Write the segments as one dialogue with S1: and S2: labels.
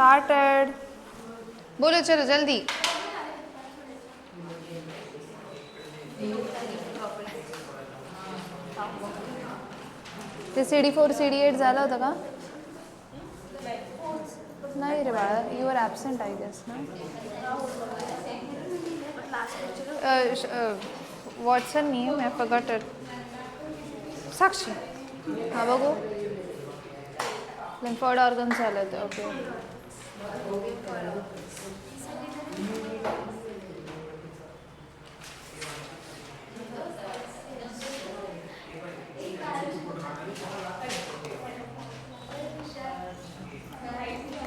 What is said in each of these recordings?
S1: Started. बोलो चलो जल्दी. ते CD4 CD8 झालं होतं का? नाही रे बाळा, you are absent I guess ना. What's a name, I forgot it. Sakshi. हा बघू. लिम्फॉइड ऑर्गन झालं ते. Okay.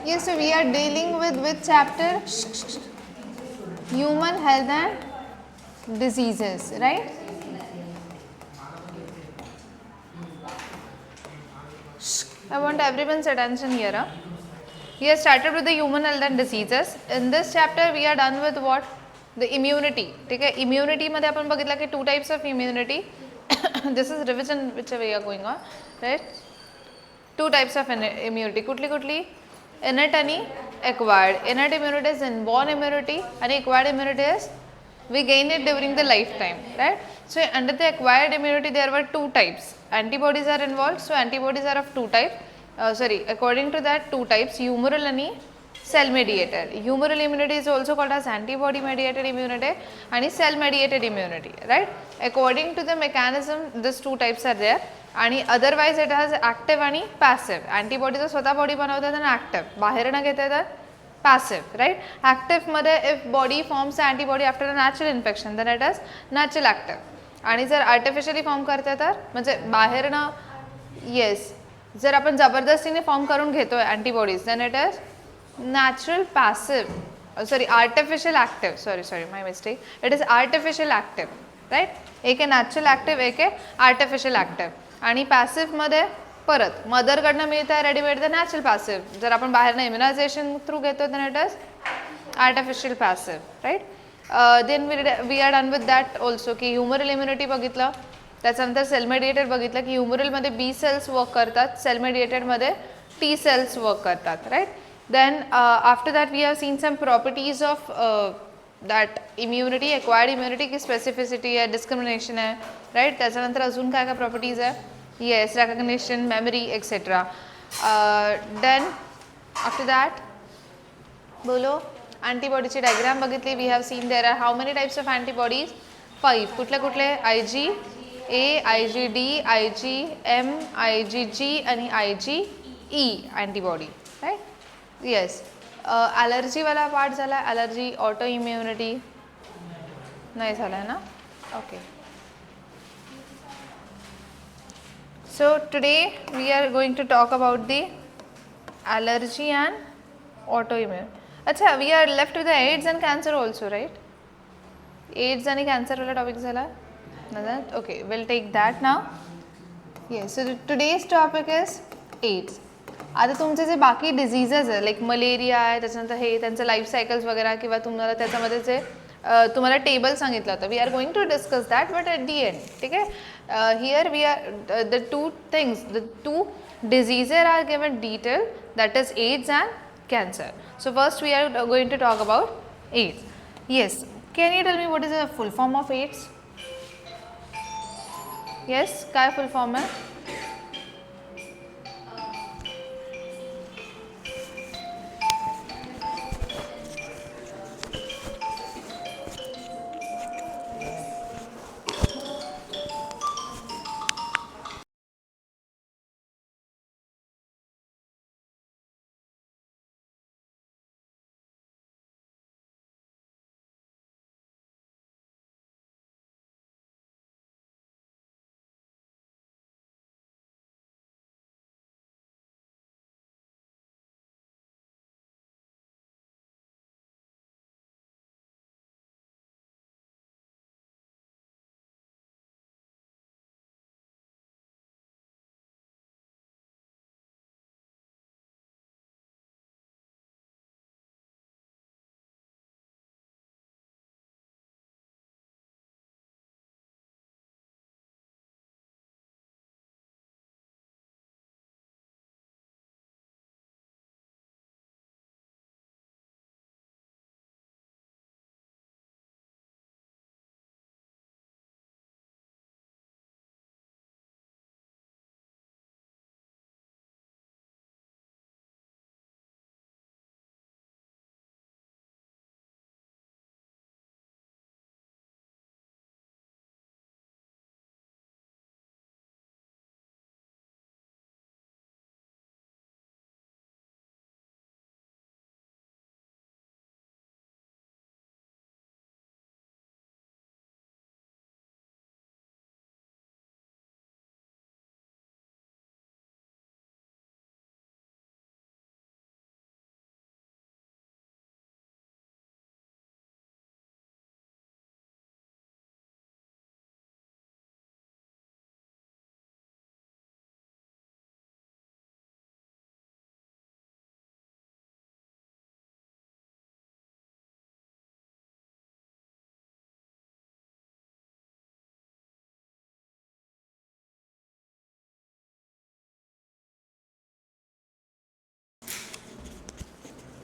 S1: Yes, so we are dealing with which chapter? Human health and diseases, right? I want everyone's attention here. Huh? We have started with the human health and diseases. In this chapter, we are done with what? The immunity. ठीक है? Immunity मध्ये आपण बघितलं की two types of immunity. This is revision which we are going on, right? Two types of immunity. कुठली? Innate आणि acquired. Innate immunity is inborn immunity and acquired immunity is we gain it during the lifetime, right? So under the acquired immunity there were two types. Antibodies are involved. So antibodies are of two types. According to that two types, humoral and cell mediated. Humoral immunity is also called as antibody mediated immunity and cell mediated immunity, right? According to the mechanism, these two types are there. आणि otherwise it has active आणि passive. अँटीबॉडीचा स्वतः body बनवतात आणि active बाहेरनं घेता येतात passive, right. ॲक्टिव्हमध्ये if body forms antibody after a natural infection then it is natural active. आणि जर आर्टिफिशियली फॉर्म करते तर म्हणजे बाहेरनं येस जर आपण जबरदस्तीने फॉर्म करून घेतोय antibodies then it is natural passive artificial active. Sorry my mistake. It is artificial active, right. एक आहे नॅचरल ॲक्टिव्ह, एक आहे आर्टिफिशियल ॲक्टिव्ह. आणि पॅसिव्हमध्ये परत मदरकडनं मिळतं आहे रेडीमेड द नॅचरल पॅसिव्ह. जर आपण बाहेरनं इम्युनायझेशन थ्रू घेतो तर it is artificial passive, right. Then we are done with that also की ह्युमरल इम्युनिटी बघितलं. त्याच्यानंतर सेल मेडिएटेड बघितलं की ह्युमरलमध्ये बी सेल्स वर्क करतात, सेल मेडिएटेडमध्ये टी सेल्स वर्क करतात, right. Then after that we have seen some properties of that immunity. Acquired immunity की स्पेसिफिसिटी आहे, डिस्क्रिमिनेशन आहे, राईट. त्याच्यानंतर अजून काय काय प्रॉपर्टीज आहे? Yes, recognition, memory etcetera. Then after that बोलो अँटीबॉडीची डायग्राम बघितली. We have seen there are how many types of antibodies? 5. कुठले? IgA, IgD, IgM, IgG आणि IgE अँटीबॉडी, राईट. येस. ॲलर्जीवाला पार्ट झाला. ॲलर्जी, ऑटो इम्युनिटी नाही झाला आहे ना? Okay. So today we are going to talk about the allergy and autoimmune. अच्छा, we are left with the AIDS and cancer also, right? AIDS आणि cancer वाला topic झाला. Okay, we'll take that now. Yes, so today's topic is AIDS. आता तुमचे जे बाकी diseases आहे like malaria आहे, त्याच्यानंतर हे त्यांचं लाईफ सायकल्स वगैरे किंवा तुम्हाला त्याच्यामध्ये जे तुम्हाला टेबल सांगितलं होतं, we are going to discuss that but at the end. ठीक आहे. Here we are the two diseases are given detail, that is AIDS and cancer. So first we are going to talk about AIDS. Yes, can you tell me what is the full form of AIDS? Yes, काय full form है?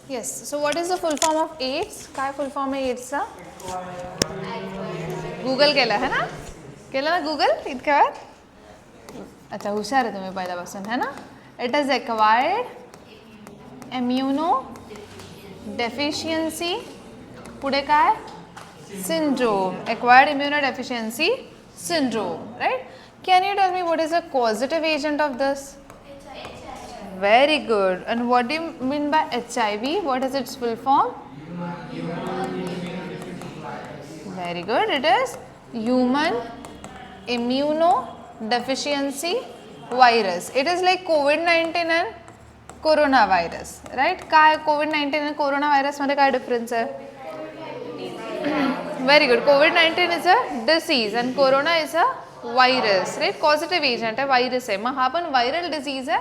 S1: Yes. So what is the full form of AIDS? काय full form आहे एड्सचा? Google केला है ना? केलं ना Google इतक्या वेळात? अच्छा, हुशार आहे तुम्ही पहिल्यापासून है ना? It is acquired immuno deficiency, पुढे काय? Syndrome. Acquired immuno deficiency syndrome, right? Can you tell me what is the causative agent of this? Very good. And what do you mean by HIV? What is its full form? Very good. It is human immunodeficiency virus. It is like COVID-19 and coronavirus, right? काय COVID-19 and coronavirus मध्ये काय difference आहे? Very good. COVID-19 is a disease and corona is a virus, right? Causative agent है, virus है. मग हा पण viral disease है,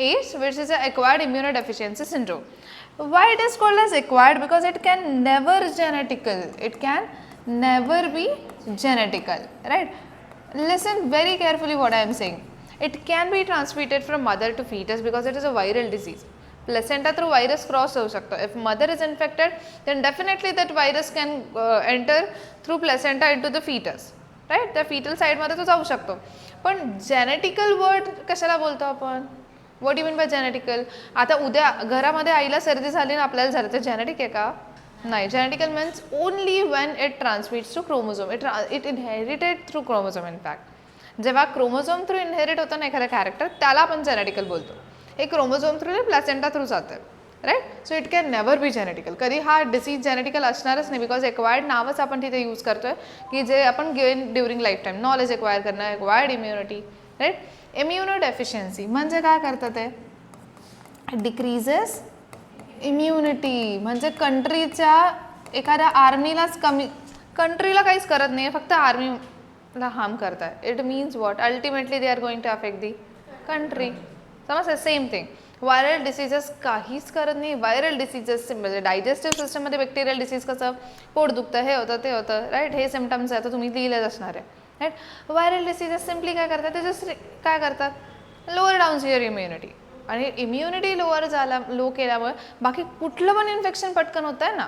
S1: AIDS, which is a acquired immunodeficiency syndrome. Why it is called as acquired? Because it can never genetical. It can never be genetical, right? Listen very carefully what I am saying. It can be transmitted from mother to fetus because it is a viral disease. Placenta through virus cross होऊ शकतो. If mother is infected, then definitely that virus can enter through placenta into the fetus, right? त्या fetal side मध्ये तो जाऊ शकतो. पण genetical word कशाला बोलतो आपण? What do you mean by genetical? आता उद्या घरामध्ये आईला सर्दी झाली ना आपल्याला झाली, तर genetic आहे का? नाही. Genetical means only when it transmits to chromosome. It inherited through chromosome in fact. जेव्हा क्रोमोझोम थ्रू इनहेरिट होतं ना एखादा कॅरेक्टर, त्याला आपण जेनेटिकल बोलतो. हे क्रोमोझोम थ्रू नाही, प्लॅसेंटा थ्रू जातं, right? So it can never be genetical. कधी हा डिसीज जेनेटिकल असणारच नाही, बिकॉज एक्वायर्ड नावच आपण तिथे यूज करतोय की जे आपण gain during life time knowledge acquire करणं, acquired immunity, right? Immunodeficiency म्हणजे काय करतं ते? Decreases immunity. म्हणजे कंट्रीच्या एखाद्या आर्मीलाच कमी, कंट्रीला काहीच करत नाही, फक्त आर्मीला हार्म करताय. It means what? Ultimately they are going to affect the country. समजतं? Same thing. व्हायरल डिसीजेस काहीच करत नाही. व्हायरल डिसीजेस म्हणजे डायजेस्टिव्ह सिस्टममध्ये बॅक्टेरियल डिसीज कसं पोट दुखतं, हे होतं ते होतं, राईट? हे सिम्टम्स आहे तर तुम्ही लिहिलेच असणार आहे, राईट? व्हायरल डिसीजेस सिम्पली काय करतात? ते जस्ट काय करतात? Lower downs your immunity. आणि इम्युनिटी लो केल्यामुळे बाकी कुठलं पण इन्फेक्शन पटकन होतं आहे ना.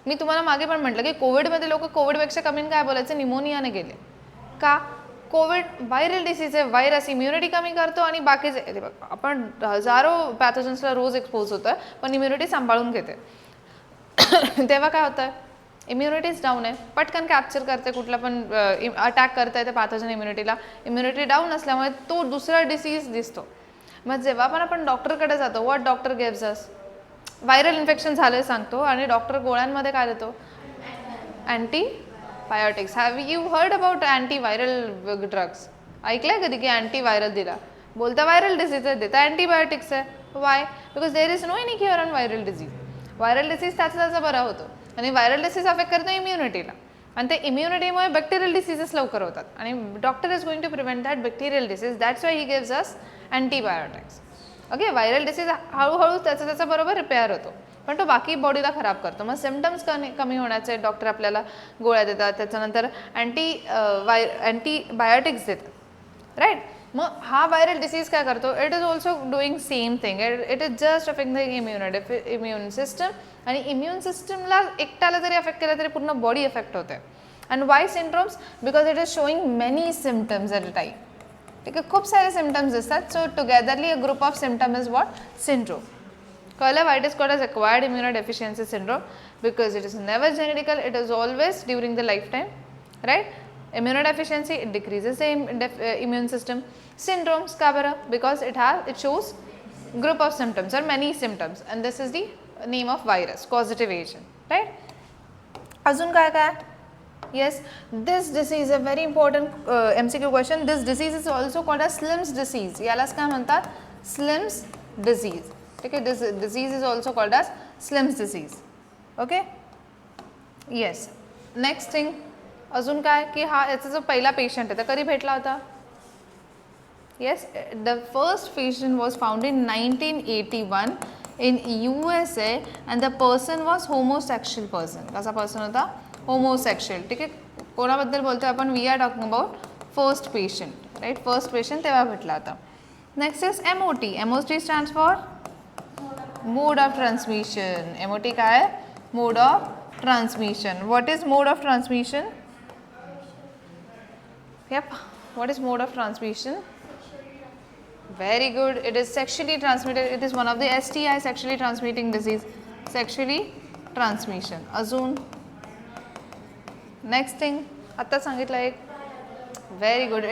S1: मी तुम्हाला मागे पण म्हटलं की कोविडमध्ये लोक कोविडपेक्षा कमी काय बोलायचे? निमोनियाने गेले का? कोविड व्हायरल डिसीज आहे, व्हायरस इम्युनिटी कमी करतो आणि बाकीचे आपण हजारो पॅथोजन्सला रोज एक्सपोज होतो आहे, पण इम्युनिटी सांभाळून घेते. तेव्हा काय होतं? इम्युनिटीज डाऊन आहे, पटकन कॅप्चर करते, कुठला पण अटॅक करता येते पॅथोजन इम्युनिटीला. इम्युनिटी डाऊन असल्यामुळे तो दुसरा डिसीज दिसतो. मग जेव्हा पण आपण डॉक्टरकडे जातो, what doctor gives us? Viral infection झालं सांगतो आणि डॉक्टर गोळ्यांमध्ये काय देतो? Antibiotics. Have you heard about antiviral drugs? ऐकलंय कधी की अँटीव्हायरल दिला? बोलता व्हायरल डिसीज आहे, देता अँटीबायोटिक्स आहे. Why? Because there is no any cure on viral disease. Viral disease त्याचा बरा होतो आणि व्हायरल डिसीज अफेक्ट करतो इम्युनिटीला, आणि ते इम्युनिटीमुळे बॅक्टेरियल डिसीजेस लवकर होतात आणि doctor is going to prevent that bacterial disease. That's why he gives us antibiotics. Okay. Viral disease हळूहळू त्याचा बरोबर रिपेअर होतो, पण तो बाकी बॉडीला खराब करतो. मग सिम्टम्स कमी होण्याचे डॉक्टर आपल्याला गोळ्या देतात, त्याच्यानंतर अँटीबायोटिक्स देतात, राईट? मग हा व्हायरल डिसीज काय करतो? It is also doing same thing. It is just affect the immune system, आणि इम्युन सिस्टमला एकट्याला जरी अफेक्ट केलं तरी पूर्ण बॉडी अफेक्ट होते. And why syndromes? Because it is showing many symptoms at a time. ठीक आहे, खूप सारे सिम्टम्स दिसतात. So togetherly a group of symptom is what? Syndrome. कळलं? Why it is called as acquired immunodeficiency syndrome? Because it is never genetical, it is always during the lifetime, right? Immunodeficiency, it decreases the immune system. Syndromes का बरं? Because it shows group of symptoms or many symptoms, and this is the name of virus, causative agent, right? अजून काय काय? Yes, this disease, a very important MCQ question. This disease is also called as Slim's disease. यालाच काय म्हणतात? Slim's disease. ठीक आहे, this disease is also called as Slim's disease. Okay? Yes. Next thing. अजून काय की हा याचा जो पहिला पेशंट आहे तर कधी भेटला होता? Yes, the first patient was found in 1981 in USA and the person was homosexual person. कसा पर्सन होता? होमोसेक्शुअल. ठीक आहे, कोणाबद्दल बोलतोय आपण? We are talking about first patient, right? First patient तेव्हा भेटला होता. Next is MOT. MOT stands for mode of transmission. MOT काय आहे? Mode of transmission. What is mode of transmission? Yep. What is mode of transmission? Very good. It is sexually transmitted. It is one of the STI, sexually transmitting disease. Sexually transmission. अजून next thing आता सांगितलं एक. Very good.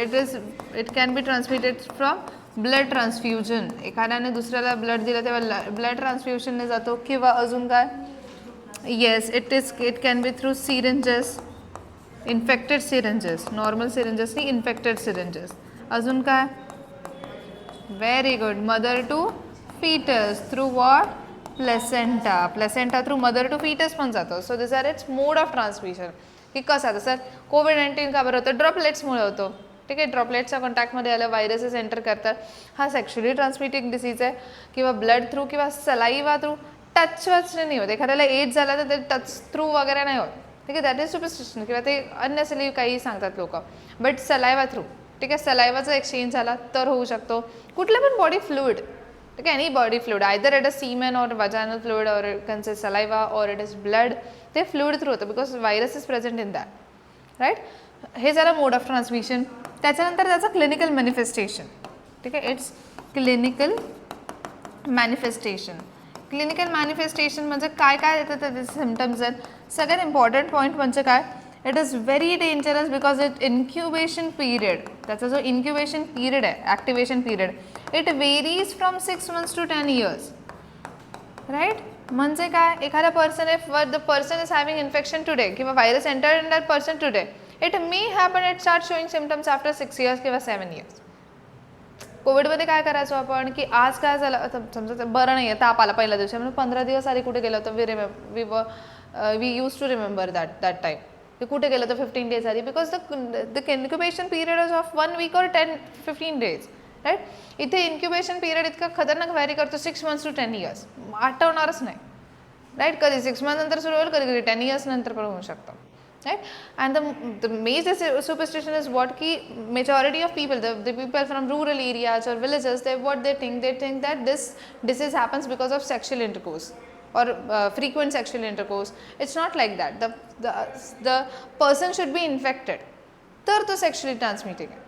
S1: It can be transmitted from blood transfusion. एखाद्याने दुसऱ्याला blood दिलं तेव्हा blood ट्रान्सफ्युजनने जातो. किंवा अजून काय? Yes, it can be through syringes. Infected syringes. Normal syringes नाही, इन्फेक्टेड सिरेंजेस. अजून काय? Very good. Mother to foetus through what? Placenta. Placenta through mother to foetus पण जातो. So this are its mode of transmission. की कसं आता sir कोविड-19 का बरं होतं? ड्रॉपलेट्समुळे होतो. ठीक आहे, ड्रॉपलेट्सच्या कॉन्टॅक्टमध्ये आलं, व्हायरसेस एंटर करतात. हा सेक्शुअली ट्रान्समिटिंग डिसीज आहे. किंवा ब्लड थ्रू किंवा सलाइवा थ्रू. टच नाही होत. एखाद्याला एज झाला तर ते टच थ्रू वगैरे नाही होत. ठीक आहे, दॅट इज सुपरस्टिशन. किंवा ते अननेसेसरी काही सांगतात लोक. बट सलायवा थ्रू, ठीक आहे, सलायवाचा एक्सचेंज झाला तर होऊ शकतो. कुठलं पण बॉडी फ्लुइड, ठीक आहे, any body fluid, either it is semen और वजाइनल फ्लुइड और कैन से सलाइवा और इट इज ब्लड, ते फ्लुइड थ्रू होतं because virus is present in that. Right. हे झालं मोड ऑफ ट्रान्समिशन. त्याच्यानंतर त्याचं क्लिनिकल मॅनिफेस्टेशन. ठीक आहे, it's clinical manifestation. Clinical manifestation म्हणजे काय काय येतं त्याचे सिम्टम्स आहेत. सगळ्यात इम्पॉर्टंट पॉईंट म्हणजे काय? It is very dangerous because it incubation period, त्याचा जो इन्क्युबेशन पिरियड आहे, activation period, it varies from 6 months to 10 years. राईट. म्हणजे काय? एखादा person, if the person is having infection today किंवा virus enter in that person today, it may happen it start showing symptoms after 6 years किंवा 7 years. कोविडमध्ये काय करायचो आपण की आज काय झालं, समजा बरं नाही आहे, ताप आला पहिल्या दिवशी, म्हणजे 15 दिवस आधी कुठे गेलो होतं? We use to remember that time की कुठे गेलो होतं 15 days आधी, because the incubation period is of 1 week or 10-15 days. Right. इथे इन्क्युबेशन पिरियड इतका खतरनाक व्हॅरी करतो 6 months to 10 years. आठवणारच नाही. राईट. कधी 6 months नंतर सुरू होईल, कधी 10 years नंतर पण होऊ शकतं. Right. And the major superstition is what ki majority of people, the people from rural areas or villages, they think that this disease happens because of sexual intercourse or frequent sexual intercourse. It's not like that. The person should be infected तर तो sexually transmitting आहे.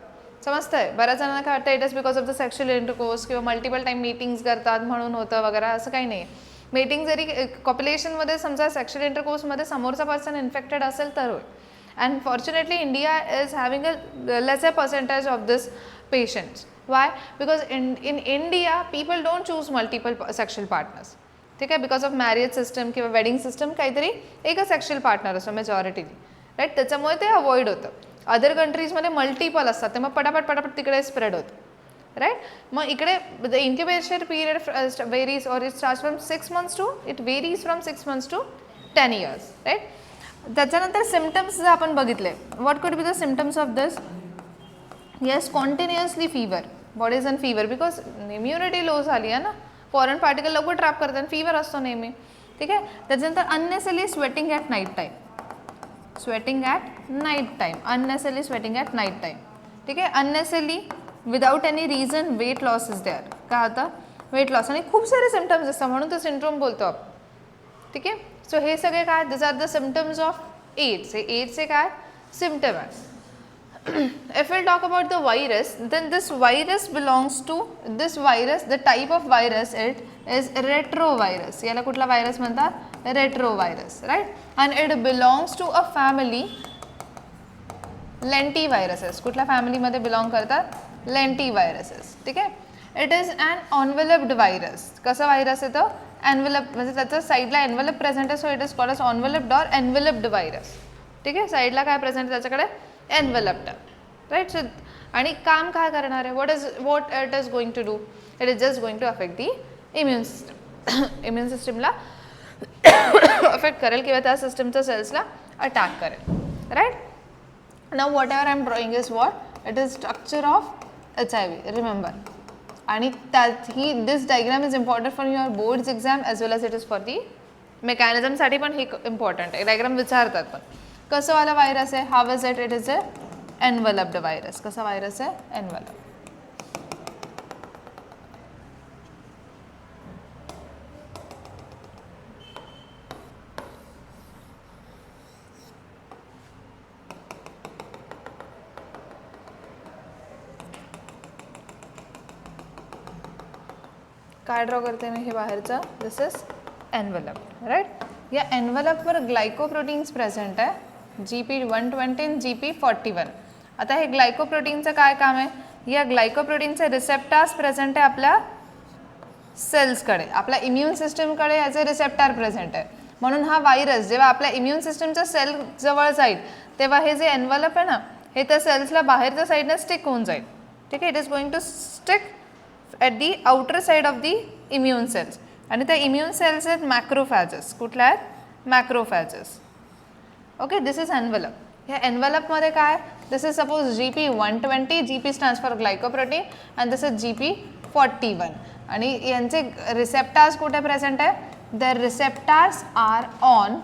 S1: समजतंय? बऱ्याच जणांना काय वाटतं it is because of the sexual intercourse किंवा multiple time meetings करतात म्हणून होतं वगैरे, असं काही नाही. मीटिंग जरी पॉप्युलेशनमध्ये समजा सेक्शुअल इंटरकोर्समध्ये समोरचा पर्सन इन्फेक्टेड असेल तर होईल. And fortunately India is having a lesser percentage of this patients. Y? Because in India people don't choose multiple sexual partners. ठीक आहे, बिकॉज ऑफ मॅरेज सिस्टम किंवा वेडिंग सिस्टम काहीतरी एकच सेक्शुअल पार्टनर असतो मेजॉरिटीली. Right. त्याच्यामुळे ते अवॉइड होतं. Other कंट्रीजमध्ये मल्टिपल असतात ते मग पटापट तिकडे स्प्रेड होतं. राईट. मग इकडे the incubation period varies or it starts from 6 months to it varies from 6 months to 10 years. Right. त्याच्यानंतर सिम्टम्स जर आपण बघितले, what could be the symptoms of this? Yes, continuously fever, bodies and fever, because immunity low झाली आहे ना, foreign particle लवकर trap करतात आणि फीवर असतो नेहमी. ठीक आहे. त्याच्यानंतर unnecessary sweating at night time. Sweating at night time, unnecessary sweating at night time. ठीक आहे. Unnecessary without any reason weight loss is there. काय होतं? Weight loss. आणि खूप सारे सिम्टम्स असतात म्हणून तो सिंड्रोम बोलतो आपण. ठीक आहे. सो हे सगळे काय? This are the symptoms of AIDS. हे एड्सचे काय सिम्टम आहे? If we'll talk about the virus, then this virus belongs to this virus, the type of virus it is retrovirus. याला कुठला virus म्हणतात? Retrovirus, right? And it belongs to a family lentiviruses. कुठल्या family मध्ये belong करतात? Lentiviruses. ठीक आहे. It is an enveloped virus. कसा virus आहे तो? Envelope म्हणजे त्याच्या साईडला envelope present आहे, so it is called as enveloped or enveloped virus. ठीक आहे. साईडला काय present आहे त्याच्याकडे? Enveloped. राईट. सो आणि काम काय करणार आहे? what it is going to do? It is just going to affect the immune system. Immune सिस्टमला अफेक्ट करेल किंवा त्या सिस्टमच्या सेल्सला अटॅक करेल. Right. Now whatever I am drawing is what? It is structure of HIV. Remember. आणि त्यात ही this diagram is important for your boards exam as well as it is for the मेकॅनिझमसाठी पण हे important आहे. Diagram विचारतात पण. कसं वाला व्हायरस आहे? How is it? It is a enveloped virus. कसा व्हायरस आहे? एनवेलप. काय ड्रॉ करते मी हे बाहेरचं, दिस इज एनवलप राईट. या एनवलपवर ग्लायकोप्रोटीन्स प्रेझेंट आहे, GP120 आणि GP41. आता हे ग्लायकोप्रोटीनचं काय काम आहे, या ग्लायकोप्रोटीनचे रिसेप्टार्स प्रेझेंट आहे आपल्या सेल्सकडे, आपल्या इम्युन सिस्टमकडे याचे रिसेप्टार प्रेझेंट आहे. म्हणून हा व्हायरस जेव्हा आपल्या इम्युन सिस्टमच्या सेल जवळ जाईल तेव्हा हे जे एनवलप आहे ना हे त्या सेल्सला बाहेरच्या साईडने स्टिक होऊन जाईल. ठीक आहे, it is going to stick at the outer side of the immune cells. आणि त्या इम्युन सेल्स आहेत मॅक्रोफॅजेस. कुठल्या आहेत? Macrophages. Okay, this is envelope. ह्या एनवलपमध्ये काय, this is suppose GP120, GP stands for glycoprotein and this is GP41. आणि यांचे रिसेप्टार्स कुठे प्रेझेंट आहे, the receptors are on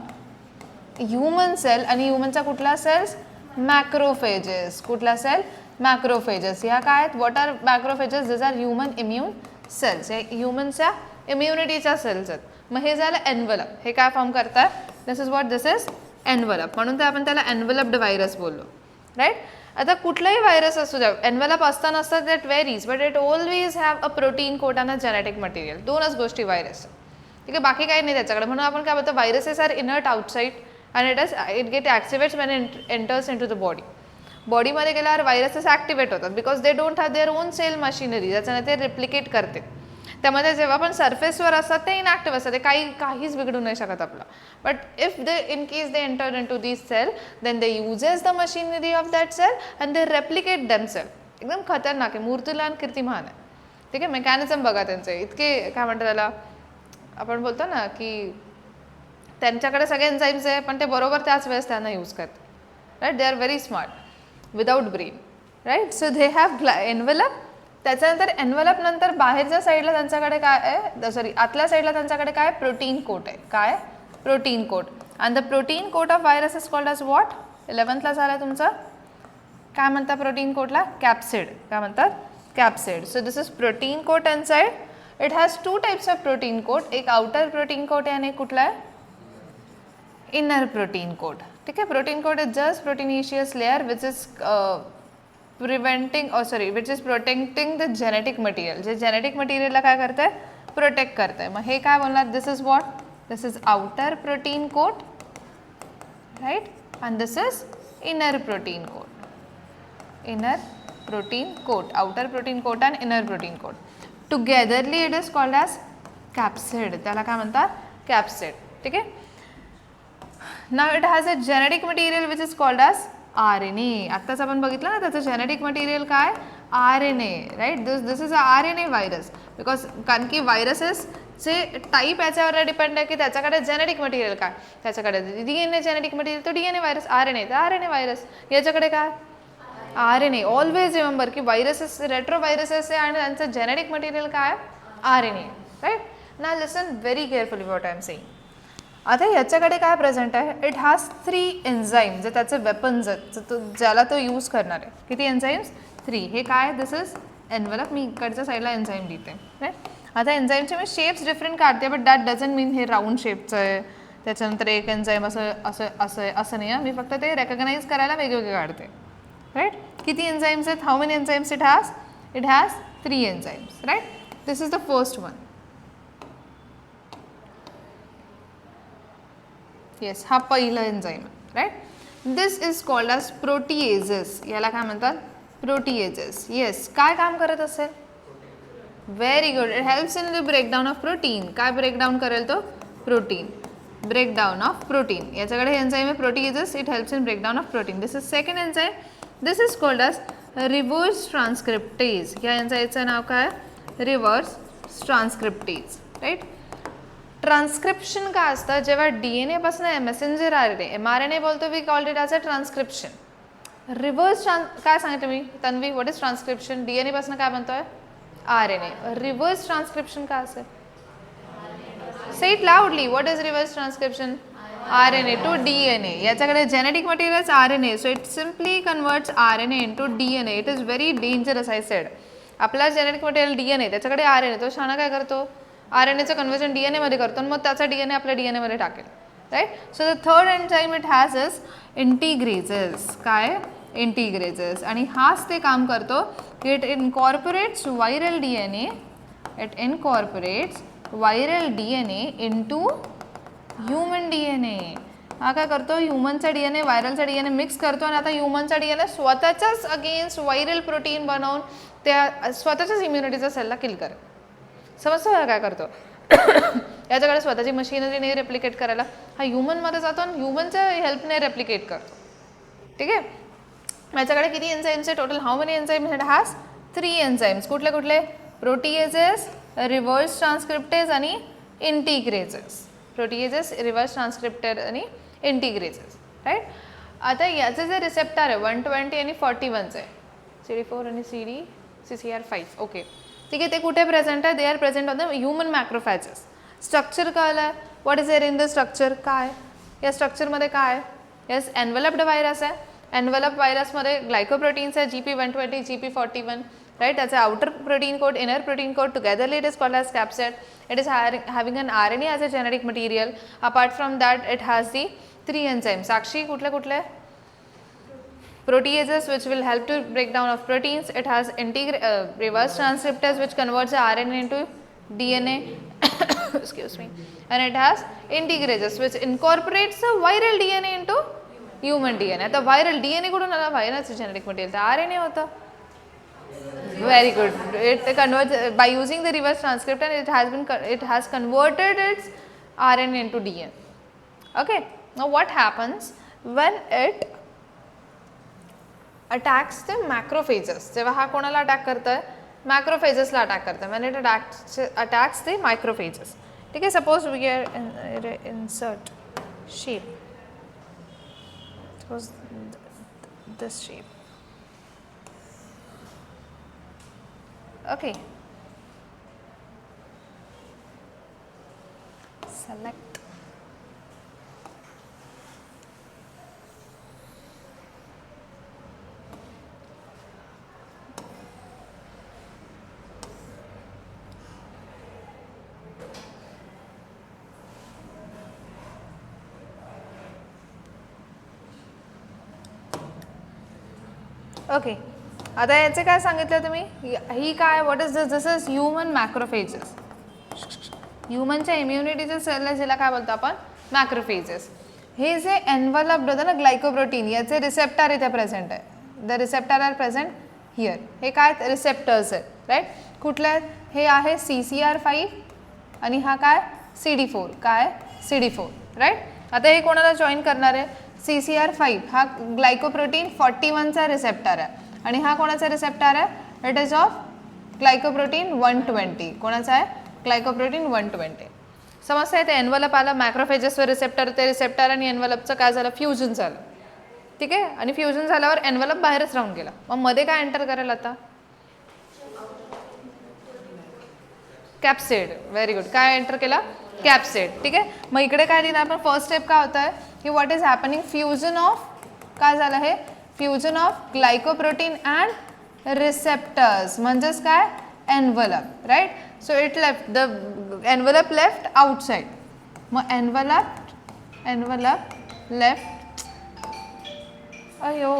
S1: human cell. आणि ह्युमनचा कुठला सेल्स, मॅक्रोफेजेस. कुठला सेल, मॅक्रोफेजेस. ह्या काय आहेत, what R macrophages, this R human immune cells. हे ह्युमनच्या इम्युनिटीच्या सेल्स आहेत. मग हे झालं एनवलप. हे काय फॉर्म करतात, this is what, this is envelope. म्हणून ते आपण त्याला एनवलप्ड व्हायरस बोललो राईट. आता कुठलाही व्हायरस असू द्या, एनवलप असता नसता that varies, but it always have a protein coat and a genetic material. दोनच गोष्टी व्हायरस. ठीक आहे, बाकी काही नाही त्याच्याकडे. म्हणून आपण काय बोलतो, viruses are inert outside and it get activates when it enters in to the body. बॉडीमध्ये गेल्यावर व्हायरसेस ॲक्टिवेट होतात because they don't have their own cell machinery, ज्याच्याने ते रिप्लिकेट करते. त्यामध्ये जेव्हा पण सरफेसवर असतात ते इनॅक्टिव्ह असतात, ते काहीच बिघडू नाही शकत आपलं. But if they in case they enter into this cell then they uses the machinery of that cell and they replicate themself. एकदम खतरनाक आहे, मूर्तिलान कीर्तिमान आहे. ठीक आहे, मेकॅनिझम बघा त्यांचे इतके काय म्हणतात त्याला, आपण बोलतो ना की त्यांच्याकडे सगळे एन्झाईम्स आहे पण ते बरोबर त्याच वेळेस त्यांना यूज करतात right. They are very smart without brain right. So they have envelope. त्याच्यानंतर एनवलप नंतर बाहेरच्या साईडला त्यांच्याकडे काय आहे, सॉरी आतल्या साईडला त्यांच्याकडे काय, प्रोटीन कोट आहे. काय, protein coat. And the protein coat of virus is called as what, 11th झालं तुमचं, काय म्हणतात प्रोटीन कोटला, कॅप्सिड. काय म्हणतात, capsid. So this is protein coat inside. It has two types of protein coat, एक outer protein coat आहे आणि कुठला आहे, इनर प्रोटीन कोट. ठीक आहे, protein coat is just proteinaceous layer which is which is protecting the genetic material. जे genetic मटेरियलला काय करत आहे, प्रोटेक्ट करत आहे. मग हे काय बोलणार, this is what, this is outer protein coat right and this is inner protein coat. Inner protein coat, outer protein coat and inner protein coat. Togetherly it is called as capsid. त्याला काय म्हणतात, capsid. ठीक आहे. Now it has a genetic material which is called as RNA. आत्ताच आपण बघितलं ना त्याचं जेनेटिक मटेरियल काय, RNA right. This is a RNA virus because कारण की व्हायरसेसचे टाईप याच्यावर डिपेंड आहे की त्याच्याकडे जेनेटिक मटेरियल काय, त्याच्याकडे DNA जेनेटिक मटेरियल, तो DNA व्हायरस, RNA तर RNA व्हायरस. याच्याकडे काय, RNA. ऑलवेज रिमेंबर की व्हायरसेस रेट्रो व्हायरसेस आहे आणि त्यांचं जेनेटिक मटेरियल काय, RNA right. Now listen very carefully what I am saying. आता याच्याकडे काय प्रेझेंट आहे, इट हॅज 3 एन्झाईम जे त्याचे वेपन्स आहेत ज्याला तो यूज करणार आहे. किती एन्झाईम्स, 3. हे काय, दिस इज एनवलप. मी इकडच्या साईडला एन्झाईम लिहिते राईट. आता एन्झाईमचे मी शेप्स डिफरंट काढते बट दॅट डझंट मीन हे राऊंड शेपचं आहे त्याच्यानंतर एक एन्झाईम असं असं असं आहे असं नाही आहे. मी फक्त ते रेकग्नाइज करायला वेगवेगळे काढते राईट. किती एन्झाईम्स आहेत, how many enzymes it has 3 enzymes right. This is the first one. Yes, हा पहिला enzyme right. This is called as proteases. याला काय म्हणतात, प्रोटीएजेस. येस, काय काम करत असेल, very good. It helps in the breakdown of protein. काय ब्रेकडाऊन करेल तो, प्रोटीन. Breakdown of protein. याच्याकडे एन्झाईम आहे proteases. It helps in breakdown of protein. This is second enzyme. This is called as reverse transcriptase. या एन्झाईमचं नाव काय, reverse transcriptase right. Transcription काय असतं, जेव्हा DNA पासून मेसेंजर RNA mRNA बोलतो, we called it as a transcription. Reverse काय सांगते मी Tanvi, what is transcription, DNA पासून काय बनतोय, RNA. रिव्हर्स ट्रान्स्क्रिप्शन काय असेल, say it loudly, what is reverse transcription, RNA to DNA. याच्याकडे genetic material RNA, so it simply converts RNA into DNA. It is very dangerous. I said आपला genetic material DNA, त्याच्याकडे RNA, तो शाणा काय करतो, RNAचं conversion DNA मध्ये करतो आणि मग त्याचा DNA आपल्या DNA मध्ये टाकेल right. So the third enzyme it has is integrases. काय, इंटिग्रेजेस. आणि हाच ते काम करतो की it incorporates viral DNA it incorporates viral DNA into human DNA. हा काय करतो, ह्युमनचा DNA व्हायरलचा DNA मिक्स करतो आणि आता ह्युमनचा DNA स्वतःच्याच अगेन्स्ट व्हायरल प्रोटीन बनवून त्या स्वतःच्याच इम्युनिटीचा सेलला किल करेल. समजतं हा काय करतो. याच्याकडे स्वतःची मशिनरी नाही रेप्लिकेट करायला, हा ह्युमनमध्ये जातो आणि ह्युमनच्या हेल्पने रेप्लिकेट करतो. ठीक आहे. याच्याकडे किती एन्झाईम्स आहे total, how many enzymes it has? 3 enzymes. कुठले कुठले? प्रोटीएजेस, रिव्हर्स ट्रान्सक्रिप्टेज आणि इंटिग्रेजेस. प्रोटीएजेस, रिव्हर्स ट्रान्सक्रिप्टेज आणि इंटिग्रेजेस. राईट. आता याचे जे रिसेप्टर आहे 120 आणि 41 आहे, CD4 आणि CCR5. ओके, ठीक आहे. ते कुठे प्रेझेंट आहे? They are present on the human macrophages. Structure कळलं? What is there in the structure? काय या स्ट्रक्चरमध्ये काय? येस, एनव्हलप्ड व्हायरस आहे. एनव्हलप व्हायरसमध्ये ग्लायकोप्रोटीन्स आहे, GP120, GP41. राईट. त्याचे outer protein code, inner protein code, togetherly it is called as capsid. It is having an RNA as a genetic material. Apart from that, it has the 3 enzymes. Sakshi, kutle kutle? Proteases, which will help to break down of proteins. It has reverse transcriptase, which converts the RNA into DNA. Excuse me. And it has integrases, which incorporates the viral DNA into human DNA. The viral DNA kudun ala virus genetic material. The RNA hota. Very good. It converts by using the reverse transcript, and it has converted its RNA into DNA. Okay. Now what happens when it attacks the macrophages? जेव्हा हा कोणाला attack करतोय? मॅक्रोफेजेसला attack करतोय. when it attacks the macrophages. ठीक आहे. Suppose we are insert shape. Suppose this shape. Okay, select. Okay. आता याचे काय सांगितलं तुम्ही? ही काय? What is this? This is human macrophages. ह्युमनच्या इम्युनिटीच्या सेलला ज्याला काय बोलतो आपण? मॅक्रोफेजेस. हे जे एनव्हलप्ड होतं ना ग्लायकोप्रोटीन, याचे रिसेप्टर इथे प्रेझेंट आहे. The receptor are present here. हे काय? रिसेप्टर्स आहेत. राईट. कुठले आहेत? हे आहे CCR5 आणि हा काय? CD4. काय? CD4. राईट. आता हे कोणाला जॉईन करणार आहे? CCR5 हा ग्लायकोप्रोटीन 41चा रिसेप्टर आहे आणि हा कोणाचा रिसेप्टर आहे? It is of glycoprotein 120. कोणाचा आहे? ग्लायकोप्रोटीन 120. समजतं आहे? ते एनव्हलप आला, मॅक्रोफेजेसवर रिसेप्टर, ते रिसेप्टर आणि एनव्हलपचं काय झालं? फ्युजन झालं. ठीक आहे. आणि फ्युजन झाल्यावर एनव्हलप बाहेरच राहून गेला. मग मध्ये काय एंटर करेल आता? कॅप्सिड. Very good. काय एंटर केला? कॅप्सिड. ठीक आहे. मग इकडे काय दिलं आपण? फर्स्ट स्टेप काय होत आहे की what is happening? Fusion of काय झालं? हे fusion of glycoprotein and receptors म्हणजेच काय? Envelope. Right. So it left the envelope left outside. मग एनव्हलप लेफ्ट. अयो,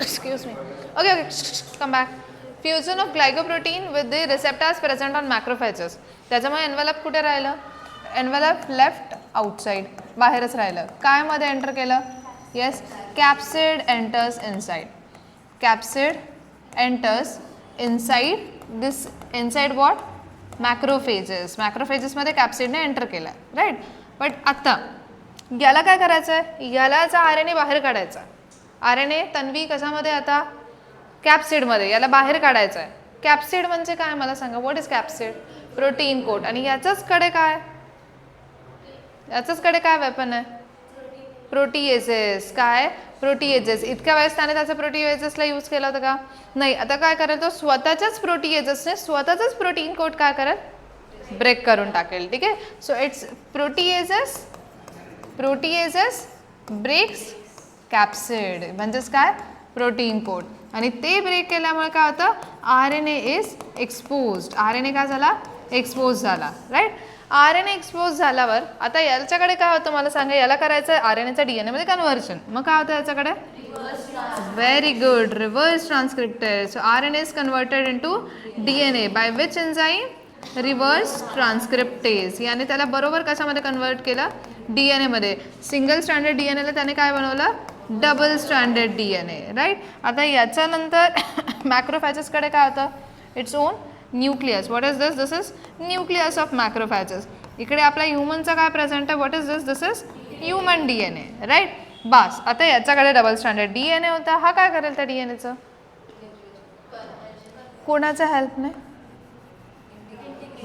S1: excuse me. Okay, come back. Fusion of glycoprotein with the receptors present on macrophages. त्याच्यामुळे envelope कुठे राहिलं? Envelope left outside, बाहेरच राहिलं. काय मध्ये एंटर केलं? Yes, capsid enters inside. Capsid enters inside this, inside what? Macrophages. Macrophages मध्ये कॅप्सिडने enter केला, राईट. बट आता याला काय करायचं आहे, यालाचा RNA बाहेर काढायचा. RNA तन्वी कशामध्ये आता कॅप्सिडमध्ये, याला बाहेर काढायचं आहे. कॅप्सिड म्हणजे काय मला सांगा, what is capsid? Protein coat. आणि याच्याच कडे काय, याच्याच कडे काय वेपन आहे? प्रोटीएजेस. काय? प्रोटीएजेस. इतक्या वेळेस त्याने त्याचा प्रोटीएजेसला यूज केला होता का? नाही. आता काय करेल तो, स्वतःच्याच प्रोटीएजेसने स्वतःचाच प्रोटीन कोट काय करेल, ब्रेक करून टाकेल. ठीक आहे. So it's proteases, proteases breaks capsid, म्हणजेच काय, प्रोटीन कोट. आणि ते ब्रेक केल्यामुळे काय होतं, RNA इज एक्सपोज्ड. RNA काय झाला, एक्सपोज झाला, राईट. RNA एक्सपोज झाल्यावर आता याच्याकडे काय होतं मला सांगा, याला करायचं आहे RNAचा DNA मध्ये कन्व्हर्जन. मग काय होतं याच्याकडे, very good, reverse transcriptase. So RNA is converted into DNA by which enzyme, reverse transcriptase. याने त्याला बरोबर कशामध्ये कन्वर्ट केलं, DNA मध्ये. सिंगल स्टँडर्ड DNA ला त्याने काय बनवलं, डबल स्टँडर्ड DNA, राईट. आता याच्यानंतर मॅक्रोफॅजेसकडे काय होतं, its own nucleus. What is this, this is nucleus of macrophages. इकडे आपला ह्युमनचा काय प्रेझेंट आहे, what is this, this is human DNA, right. बस आता याच्याकडे डबल स्टँडर्ड DNA होता. हा काय करेल त्या DNAचं, कोणाच्या हेल्पने,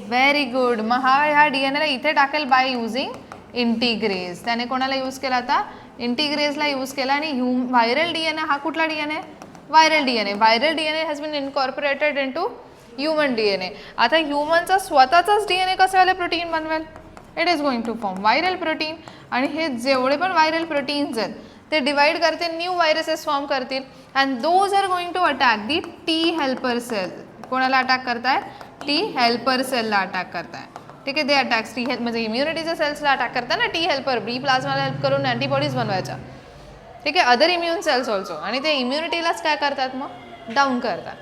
S1: व्हेरी गुड. मग हा ह्या DNAला इथे टाकेल बाय युझिंग इंटिग्रेज. त्याने कोणाला यूज केला आता, इंटिग्रेजला यूज केला. आणि व्हायरल DNA, हा कुठला DNA, viral DNA. Viral DNA has been incorporated into human DNA. आता ह्युमनचा स्वतःचाच DNA कशावाले प्रोटीन बनवेल, it is going to form viral protein. आणि हे जेवढे पण व्हायरल प्रोटीन्स आहेत ते डिवाइड करते, न्यू व्हायरसेस फॉर्म करतील. And those are going to attack the T helper cell. कोणाला अटॅक करताय, T हेल्पर सेलला अटॅक करताय. ठीक आहे. दे अटॅक्स T हेल्प, म्हणजे इम्युनिटीच्या सेल्सला अटॅक करताय ना T हेल्पर, बी प्लाझ्माला हेल्प करून अँटीबॉडीज बनवायच्या. ठीक आहे. Other immune cells also. आणि ते इम्युनिटीलाच काय करतात, मग डाऊन करतात.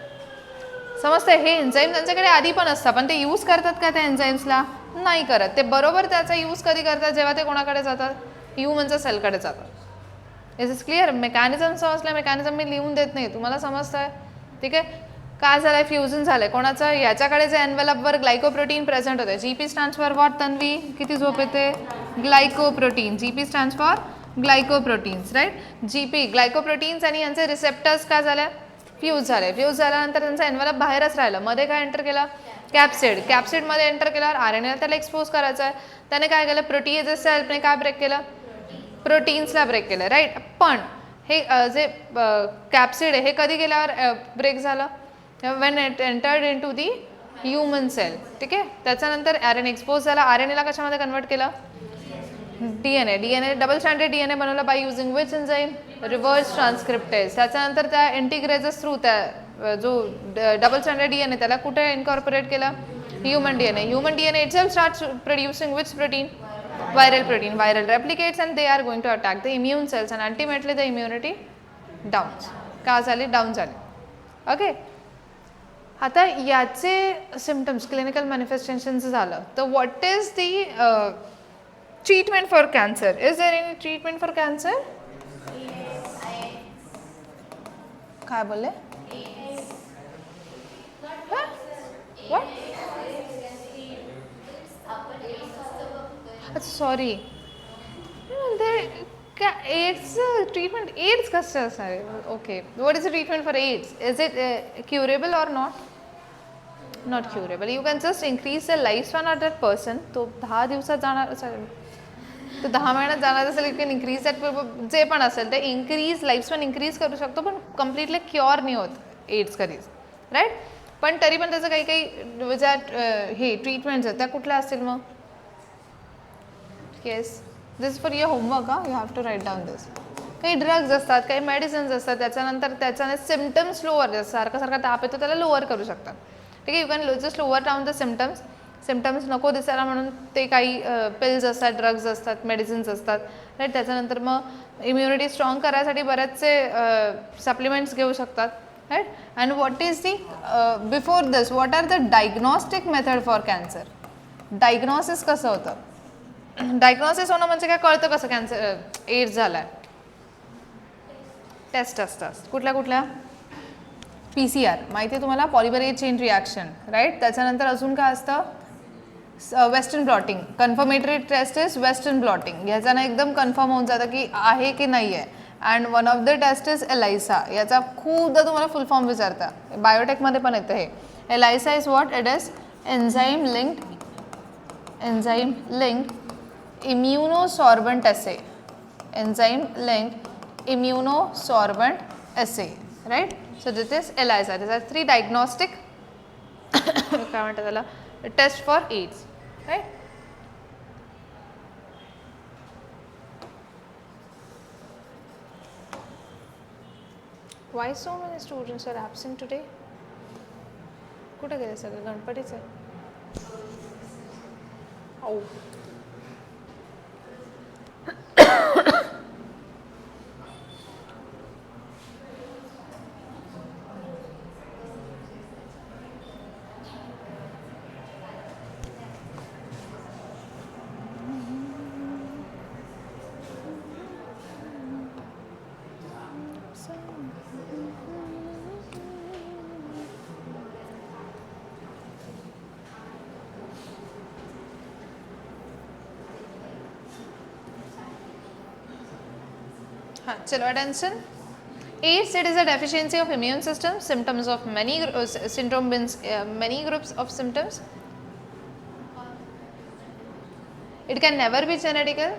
S1: समजतं. हे एन्झाईम त्यांच्याकडे आधी पण असतात, पण ते यूज करतात का त्या एन्झाईम्सला, नाही करत. ते बरोबर त्याचा यूज कधी करतात, जेव्हा ते कोणाकडे जातात, ह्युमनच्या सेलकडे जातात. Is is clear. मेकॅनिझम समजलं, मेकॅनिझम मी लिहून देत नाही, तुम्हाला समजतं आहे. ठीक आहे. काय झालंय, फ्युजन झालंय कोणाचं, याच्याकडे जे एनवेलपवर ग्लायकोप्रोटीन प्रेझेंट होते. GP stands for what Tanvi, किती झोप येते, glycoprotein. GP stands for glycoproteins, right. GP glycoproteins आणि यांचे रिसेप्टर्स काय झाले, फ्यूज झाले. फ्यूज झाल्यानंतर त्यांचा एनवेलप बाहेरच राहिलं. मध्ये काय एंटर केलं, कॅप्सिड. कॅप्सिडमध्ये एंटर केल्यावर RNA त्याला एक्सपोज करायचं आहे. त्याने काय केलं, प्रोटीएजेसच्या हेल्पने काय ब्रेक केलं, प्रोटीन्सला ब्रेक केलं, राईट. पण हे जे कॅप्सिड आहे हे कधी गेल्यावर ब्रेक झालं, when it entered into the human cell. ठीक आहे. त्याच्यानंतर RNA एक्सपोज झाला. RNAला कशामध्ये कन्वर्ट केलं, DNA डबल स्टँडर्ड DNA बनवलं by using which enzyme, reverse transcriptase. त्याच्यानंतर त्या इंटिग्रेजेस थ्रू त्या जो डबल स्टँडर्ड DNA त्याला कुठे इनकॉर्पोरेट केलं, human DNA. Human DNA itself starts producing which protein, viral protein. Viral replicates and they are going to attack the immune cells and ultimately the immunity down. का झाली, down झाली. Okay. आता याचे symptoms, clinical manifestations झालं, तर what is the treatment for cancer, is there any treatment for cancer? काय बोलले, what, अच्छा सॉरी, एड्स ट्रीटमेंट, एड्स कसं असणार आहे, okay. What is the treatment for AIDS, is it curable or not? Not curable. You can just increase the life span of that person. तो 10 दिवसात जाणार, तो 10 महिन्यात जाणार असेल, यू कॅन इन्क्रीज दॅट, जे पण असेल ते इन्क्रीज, लाईफ स्पॅन इन्क्रीज करू शकतो, पण कम्प्लिटली क्युअर नाही होत एड्स कधीच, राईट. पण तरी पण त्याचं काही काही ज्या हे ट्रीटमेंट्स आहेत त्या कुठल्या असतील मग? Yes, this for your homework. You have to write down this. काही ड्रग्ज असतात, काही मेडिसिन्स असतात, त्याच्यानंतर त्याच्याने सिम्टम्स लोअर, सारखा सारखा ताप येतो त्याला लोअर करू शकतात. ठीक आहे. You can just lower down the symptoms. Symptoms नको दिसायला म्हणून ते काही पिल्स असतात, ड्रग्ज असतात, मेडिसिन्स असतात, राईट. त्याच्यानंतर मग इम्युनिटी स्ट्रॉंग करायसाठी बरेचसे सप्लिमेंट्स घेऊ शकतात, right. And what is the before this, what are the diagnostic method for cancer? Diagnosis कसं होतं? डायग्नॉसिस होणं म्हणजे काय, कळतं कसं कॅन्सर एड्स झाला आहे? टेस्ट असतात. कुठल्या कुठल्या? PCR माहिती आहे तुम्हाला, पॉलिमरेज चेन रिॲक्शन, राईट. त्याच्यानंतर अजून काय असतं? Western blotting. Confirmatory test is western blotting. ह्याच्यानं एकदम कन्फर्म होऊन जातं की आहे की नाही आहे. And one of the test is ELISA. याचा खूपदा तुम्हाला फुल फॉर्म विचारता, बायोटेकमध्ये पण येतं हे. ELISA is what? It is enzyme linked immunosorbent assay. Enzyme linked immunosorbent assay, right. So this is ELISA. These are 3 diagnostic काय म्हणतात त्याला, test for AIDS, right? Why so many students are absent today? कुठे गेले सगळे? गणपतीचे. Oh. चलो attention. AIDS, it is a deficiency of immune system. Symptoms of syndrome means many groups of symptoms. It can never be genetical,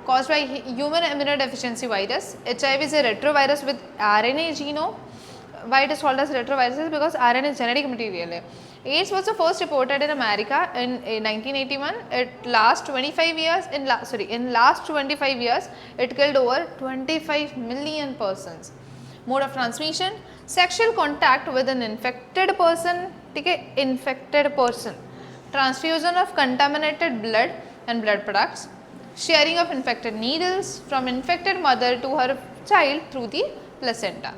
S1: caused by human immunodeficiency virus. HIV is a retrovirus with RNA genome. Why it is called as retrovirus? Because RNA is genetic material. AIDS was first reported in America in 1981. It lasts 25 years. In last 25 years, it killed over 25 million persons. Mode of transmission: sexual contact with an infected person. Okay, infected person. Transfusion of contaminated blood and blood products. Sharing of infected needles from infected mother to her child through the placenta.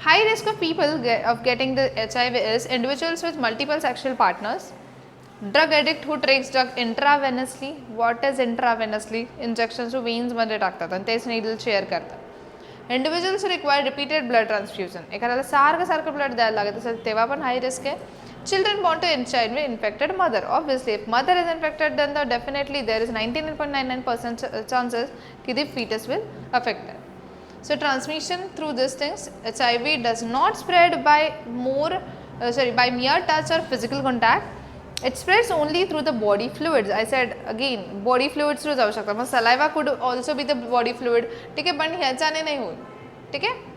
S1: High risk of people of getting the HIV is individuals with multiple sexual partners, drug addict who takes drug intravenously. What is intravenously? Injections to veins मध्ये टाकतात आणि तेच needle share करतात. Individuals who require repeated blood transfusion. एखाद्याला सारखं blood द्यायला लागत असेल तेव्हा पण हाय रिस्क आहे. Children born to child with infected mother. Obviously, if mother is infected, then definitely there is 99.99% chances that the fetus will affect it. So transmission through these things, HIV does not spread by by mere touch or physical contact. It spreads only through the body fluids. I said again, body fluids through जाऊ शकता. मग saliva could also be the body fluid. ठीक आहे, पण ह्याच्याने नाही होत. ठीक आहे.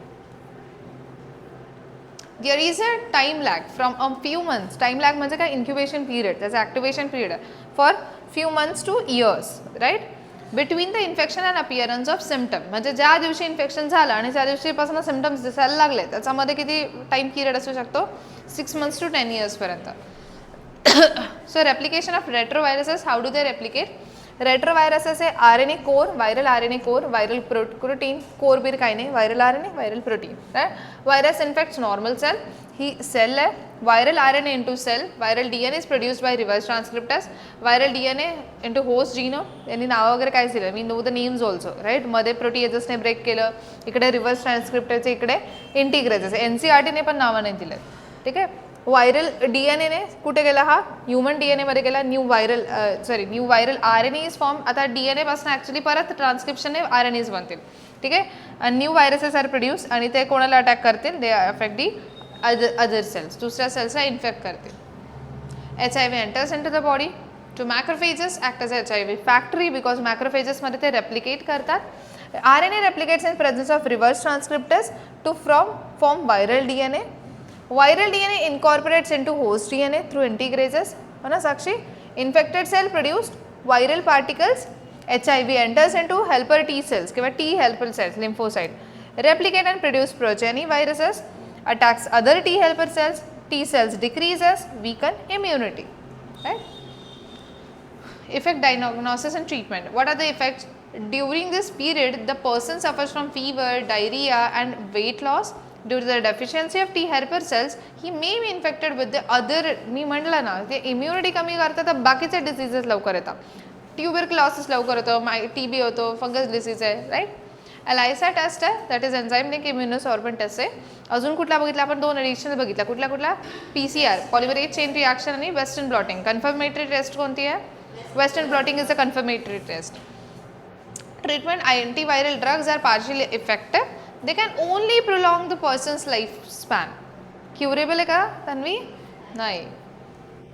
S1: There is a time lag from a few months. Time lag म्हणजे काय? Incubation period. त्याचा activation period for few months to years, right? Between the infection and appearance of symptom. म्हणजे ज्या दिवशी इन्फेक्शन झालं आणि त्या दिवशीपासून सिम्पटम्स दिसायला लागले त्याच्यामध्ये किती टाइम पिरियड असू शकतो? 6 months to 10 years पर्यंत. So replication of retroviruses, how do they replicate? Retroviruses आहे RNA core, viral RNA core, viral protein, core बीर काही नाही, viral RNA, viral protein, right? Virus infects normal cell, ही cell आहे, viral RNA into cell, viral DNA is produced by reverse transcriptase, viral DNA into host genome. यांनी नाव वगैरे काय दिलं? We know the names also, right? मध्ये proteases ने break केलं, इकडे reverse transcriptase, इकडे integrases. NCERT ने पण नाव नाही दिलं, ठीक आहे? व्हायरल DNA ने कुठे गेला? हा ह्यूमन DNA मध्ये गेला. New viral RNA is form. आता DNA पासून ॲक्च्युली परत ट्रान्सक्रिप्शनने RNAs बनतील, ठीक आहे. न्यू व्हायरसेस आर प्रोड्यूस आणि ते कोणाला अटॅक करतील? They affect the other cells, दुसऱ्या सेल्सला इन्फेक्ट करतील. HIV enters into the body. To macrophages act as HIV factory because मॅक्रोफेजेसमध्ये ते रेप्लिकेट करतात. RNA replicates in presence of reverse transcriptase to form viral DNA. Viral DNA incorporates into host DNA through integrases. है ना साक्षी? Infected cell produced viral particles. HIV enters into helper T cells किंवा T helper cells, lymphocyte. Replicate and produce progeny viruses. Attacks other T helper cells. T cells decreases, weaken immunity. Right? Effect, diagnosis and treatment. What are the effects? During this period, the person suffers from fever, diarrhea and weight loss. Due to the deficiency of T helper cells, he may be infected with the other. मी म्हटलं ना, ते immunity कमी करतात तर बाकीचे diseases लवकर येतात. Tuberculosis लवकर होतो, TB होतो, फंगस डिसीज आहे, राईट. एलायसा टेस्ट आहे, that is enzyme link immunosorbent test आहे. अजून कुठला बघितला आपण? 2 ॲडिशनल बघितला. कुठला? PCR पॉलिमरेज चेन रिॲक्शन आणि वेस्टर्न ब्लॉटिंग. कन्फर्मेटरी टेस्ट कोणती आहे? Western blotting is a confirmatory test. Treatment: antiviral drugs are partially effective. They can only prolong the person's lifespan. Curable है का तन्वी? नहीं.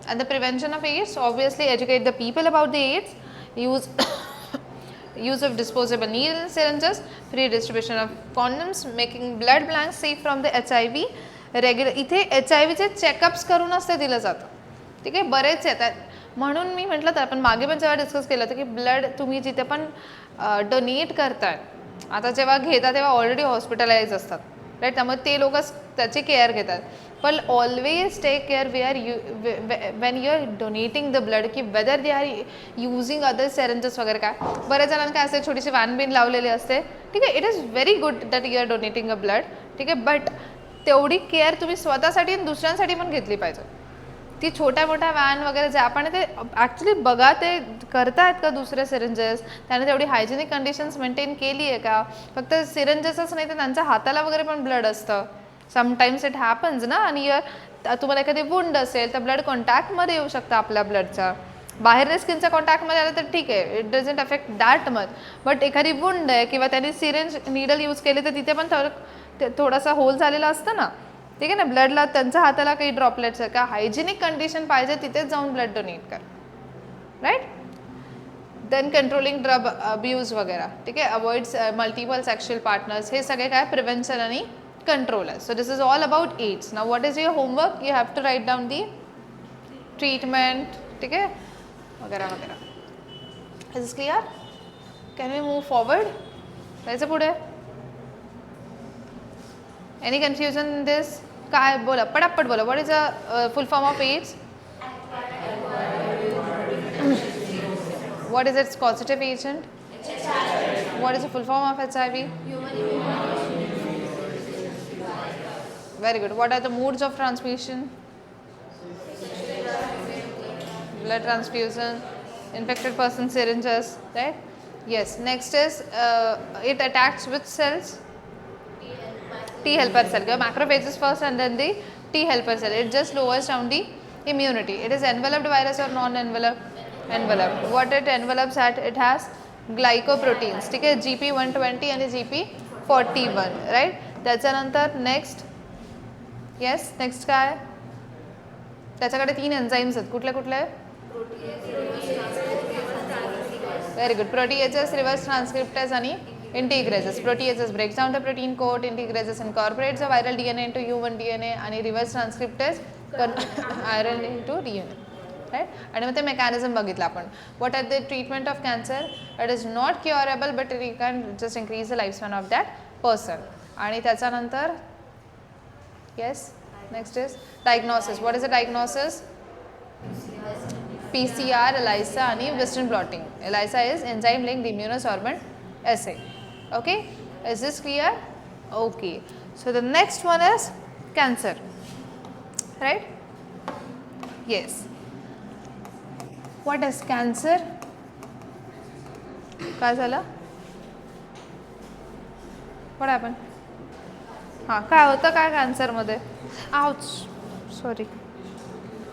S1: And the prevention of AIDS: obviously educate the people about the AIDS. Use of disposable needle syringes, free distribution of condoms, making blood banks safe from the HIV. Regular इथे HIV चे checkups करूनच ते दिलं जातं. ठीक आहे, बरेच येतात. म्हणून मी म्हटलं तर आपण मागे पण जेव्हा डिस्कस केलं होतं की ब्लड तुम्ही जिथे पण डोनेट करताय, आता जेव्हा घेता तेव्हा ऑलरेडी हॉस्पिटलाइज असतात, राईट. त्यामुळे ते लोक त्याची केअर घेतात. पण always take care when you are donating the blood की whether they are using other syringes वगैरे. काय बऱ्याच जणांना काय असते, छोटीशी वॅन बिन लावलेली असते. ठीक आहे, it is very good that you are donating a blood. ठीक आहे, बट तेवढी केअर तुम्ही स्वतःसाठी आणि दुसऱ्यांसाठी पण घेतली पाहिजे. ती छोट्या मोठ्या वॅन वगैरे जे आपण ते ॲक्च्युली बघा ते करतायत का दुसरे सिरिंजेस, त्याने तेवढी हायजेनिक कंडिशन्स मेंटेन केली आहे का. फक्त सिरिंजेसच नाही तर त्यांच्या हाताला वगैरे पण ब्लड असतं. समटाईम्स इट हॅपन्स ना. आणि तुम्हाला एखादी वुंड असेल तर ब्लड कॉन्टॅक्टमध्ये येऊ शकतं आपल्या ब्लडच्या. बाहेरने स्किनच्या कॉन्टॅक्टमध्ये आलं तर ठीक आहे, it doesn't affect that much. But एखादी वुंड आहे किंवा त्यांनी सिरिंज निडल यूज केली तर तिथे पण थोडासा होल झालेला असतं ना. ठीक आहे ना, ब्लडला त्यांच्या हाताला काही ड्रॉपलेट्स आहे का, हायजेनिक कंडिशन पाहिजे तिथेच जाऊन ब्लड डोनेट कर, right. Then controlling drug abuse वगैरे. ठीक आहे, अवॉइड्स मल्टिपल सेक्शुअल पार्टनर्स. हे सगळे काय प्रिव्हेन्शन आणि कंट्रोल आहे. So this is all about AIDS. Now what is your homework? You have to write down the treatment. ठीक आहे, वगैरे वगैरे. Is is clear? Can we move forward? जायचं पुढे? Any confusion in this? काय बोला, पटापट बोला. What is a full form of AIDS? What is its causative agent? What is a full form of HIV? Very good. What are the modes of transmission? Blood transfusion, infected person syringes, right? Yes. Next is it attacks which cells? T helper cell. Macrophages first and then the T helper cell. It just lowers down the immunity. It is enveloped virus or non-enveloped? Enveloped. What it envelopes at? It has glycoproteins. ठीक आहे, GP120 आणि GP41, right? त्याच्यानंतर next. Yes, next काय? त्याच्याकडे 3 enzymes आहेत. कुठले कुठले? Very good. Proteases, reverse transcriptase आणि integrases. Proteases breaks down the protein code, integrases incorporates the viral DNA into human DNA आणि reverse transcriptase iron into DNA, right. आणि मग ते मेकॅनिझम बघितलं आपण. What are the treatment of cancer? It is not curable but it can just increase the life span of that person. आणि त्याच्यानंतर yes, next is diagnosis. What is the diagnosis? PCR, ELISA and Western blotting. ELISA is enzyme linked immunosorbent assay. Okay, is this clear? Okay, so the next one is cancer, right? Yes. What is cancer? काय झालं? What happened? हां, काय होतं काय कॅन्सरमध्ये? Ouch, sorry.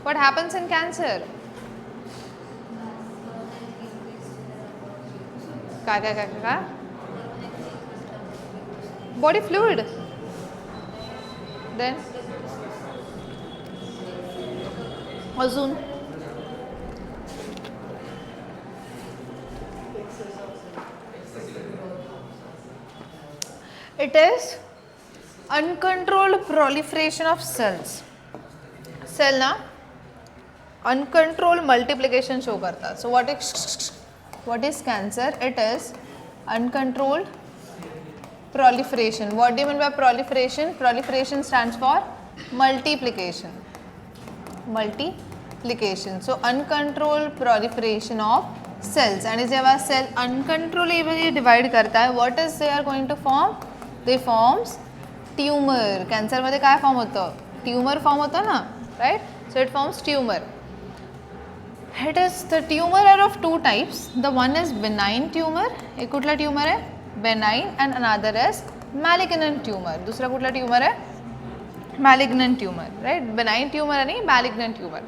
S1: What happens in cancer? काय काय काय काय? Body fluid. देन अजून it is uncontrolled proliferation of cells. Cell ना uncontrolled multiplication show करता. So what is cancer? It is uncontrolled proliferation. What do you mean by proliferation? Proliferation stands for multiplication. Multiplication. So uncontrolled proliferation of cells. आणि जेव्हा cell uncontrollably divide करता है, what is they are going to form? They forms tumour. कॅन्सरमध्ये काय form होतं? Tumour form होतं ना, right. So it forms tumour. It is the tumour are of 2 types. The one is benign tumour. एक कुठला tumour आहे? benign and another is malignant tumor. दूसरा कुठला ट्यूमर आहे? malignant tumor, right? benign tumor आणि malignant tumor.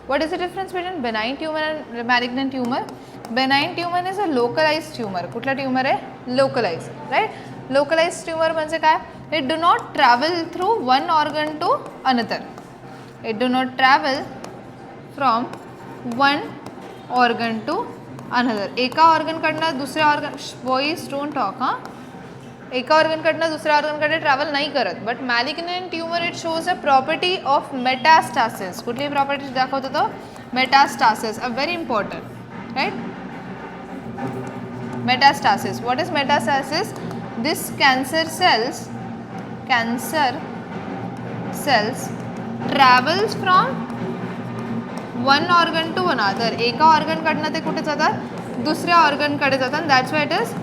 S1: What is the difference between benign tumor and malignant tumor? benign tumor is a localized tumor. कुठला tumour आहे? localized, right? localized tumor म्हणजे काय? It do not travel through one organ to another. It do not travel from one organ to another. एका organ कडनं दुसऱ्या organ, boys don't talk, हां. एका organ कडनं दुसऱ्या ऑर्गन कडे ट्रॅव्हल नाही करत. But malignant tumour it shows a property of metastasis. कुठली प्रॉपर्टी दाखवतो तो? Metastasis. A very important, right? Metastasis. What is metastasis? This cancer cells travels from one organ to another. एका organ कडनं ते कुठे जातात? दुसऱ्या ऑर्गन कडे जातात. That's why it is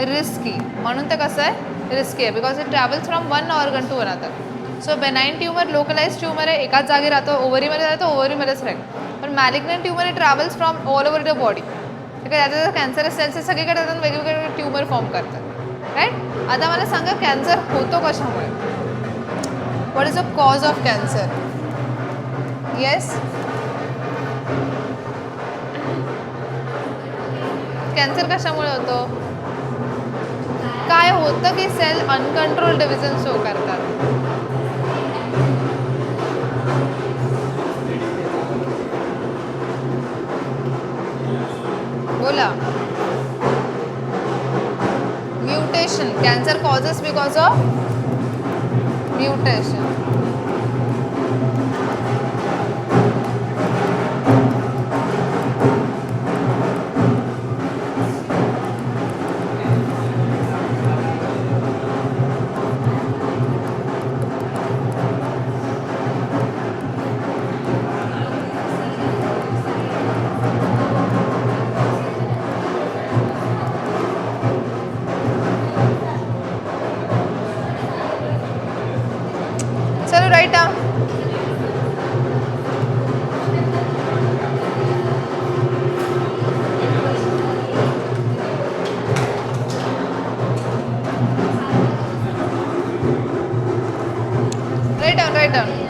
S1: risky. म्हणून ते कसं आहे? रिस्की आहे because it travels from one organ to another. So benign tumour localize tumour आहे, एकाच जागी राहतो, ओव्हरीमध्ये राहतो, ओव्हरीमध्येच राहील. पण malignant tumour it travels from all over the body. ठीक आहे, त्याचा कॅन्सर सेल्स सगळीकडे जातात, वेगवेगळे ट्यूमर फॉर्म करतात, राईट? आता मला सांगा कॅन्सर होतो कशामुळे? What is the cause of cancer? Yes, cancer कशामुळे होतो? काय होतं की सेल अनकंट्रोल डिव्हिजन शो करतात? बोला. Mutation. Cancer causes because of mutation. चलो राइट डाउन. Write down.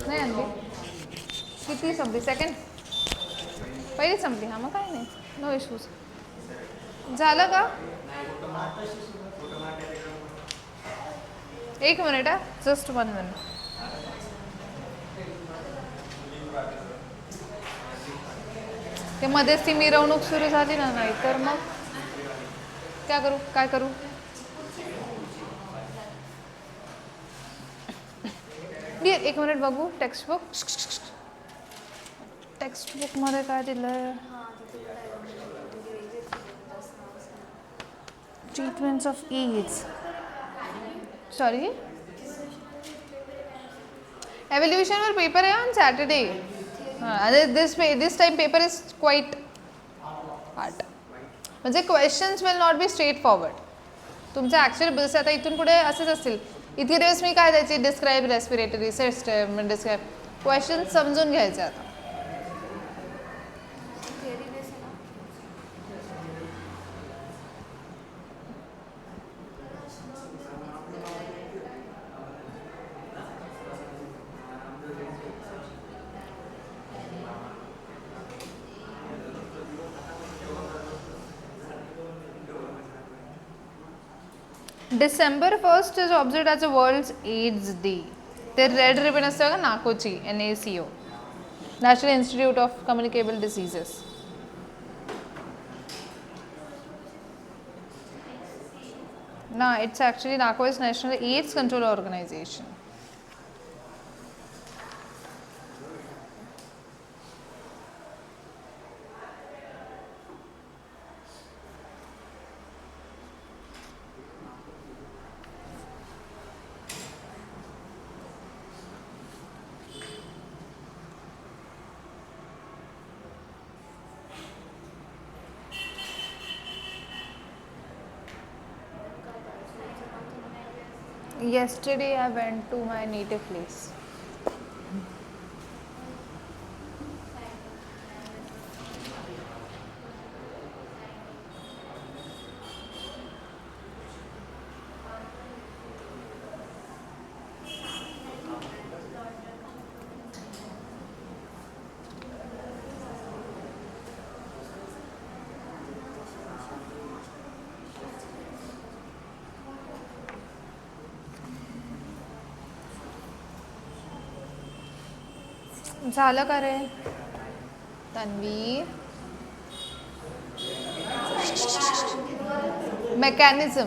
S1: नाही आणली किती संपली सेकंड पहिली संपली हा मग काय नाही नो इश्यूज झालं का एक मिनिट हा जस्ट 1 मिनिट ते मध्येच ती मिरवणूक सुरू झाली ना नाही तर मग काय करू एक मिनिट बघू टेक्स्टबुक मध्ये काय दिलंय ट्रीटमेंट्स ऑफ एड्स सॉरी एव्हल्युशनवर पेपर आहे on Saturday this time paper is quite hard म्हणजे questions will not be straightforward तुमचं ॲक्च्युअली बस आता इथून पुढे असेच असतील इतके दिवस मी काय द्यायचे describe respiratory system describe question समजून घ्यायचे आता December 1st is observed as a World's AIDS Day. ते रेड रिबन असतं का नाकोची NACO National Institute of Communicable Diseases ना it's actually NACO is National AIDS Control Organisation Yesterday I went to my native place. झालं का रे Tanvi mechanism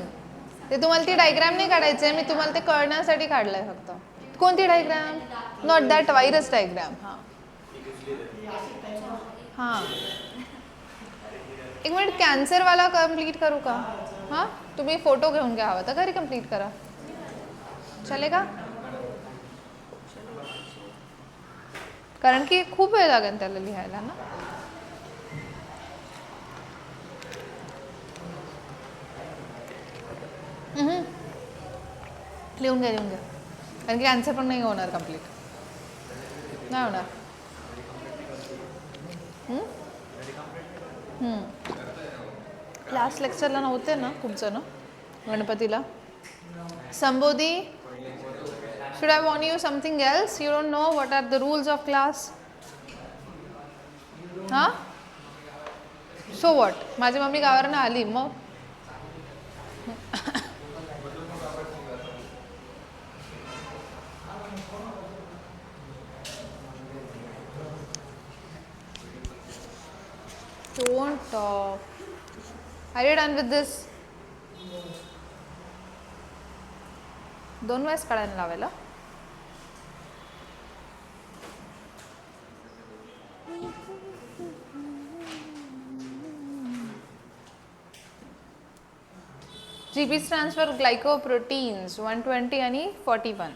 S1: ते तुम्हाला ती डायग्राम नाही काढायचं आहे मी तुम्हाला ते कळण्यासाठी काढलं आहे फक्त कोणती diagram not that virus diagram हां हां एक मिनिट कॅन्सरवाला कंप्लीट करू का हां तुम्ही फोटो घेऊन घ्या हवं तर घरी कंप्लीट करा चलेगा कारण की खूप वेळ लागेल त्याला लिहायला ना लिहून घ्या कारण की आन्सर पण नाही होणार कंप्लीट नाही होणार लास्ट लेक्चरला नव्हते ना खूप जण गणपतीला sambodhi should I warn you something else you don't know what are the rules of class huh so what माझी मम्मी गावावरनं आली मग don't talk are you done with this 2 वेळेस काढायला लावायला GP stands for glycoproteins 120 आणि 41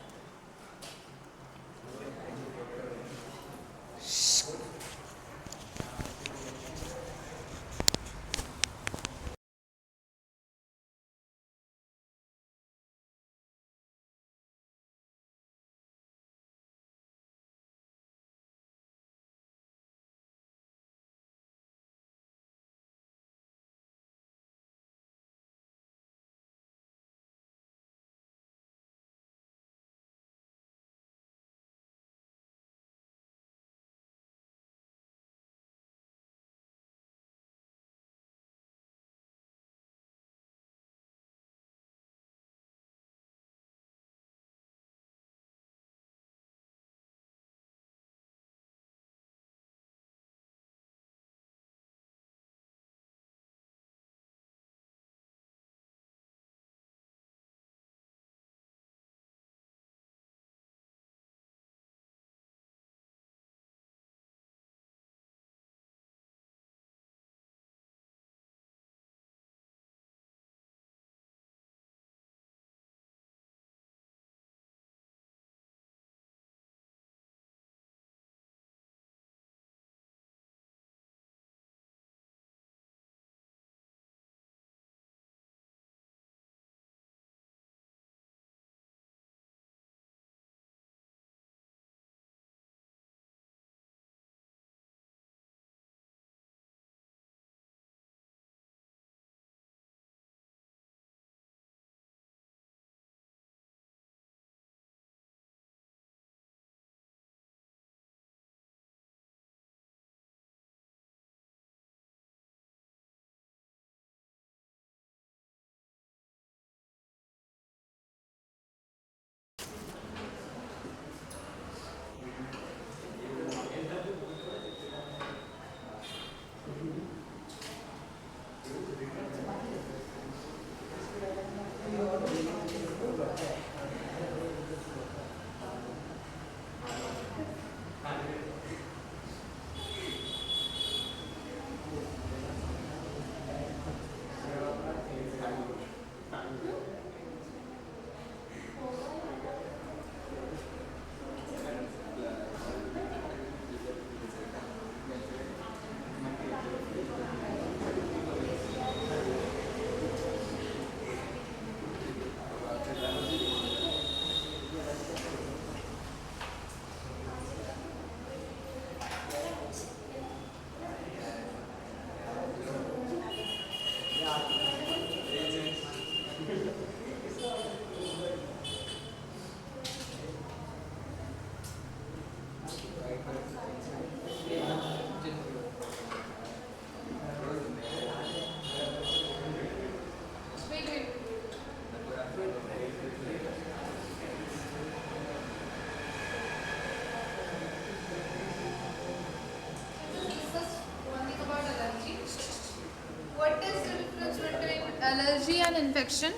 S1: ॲलर्जी अँड इन्फेक्शन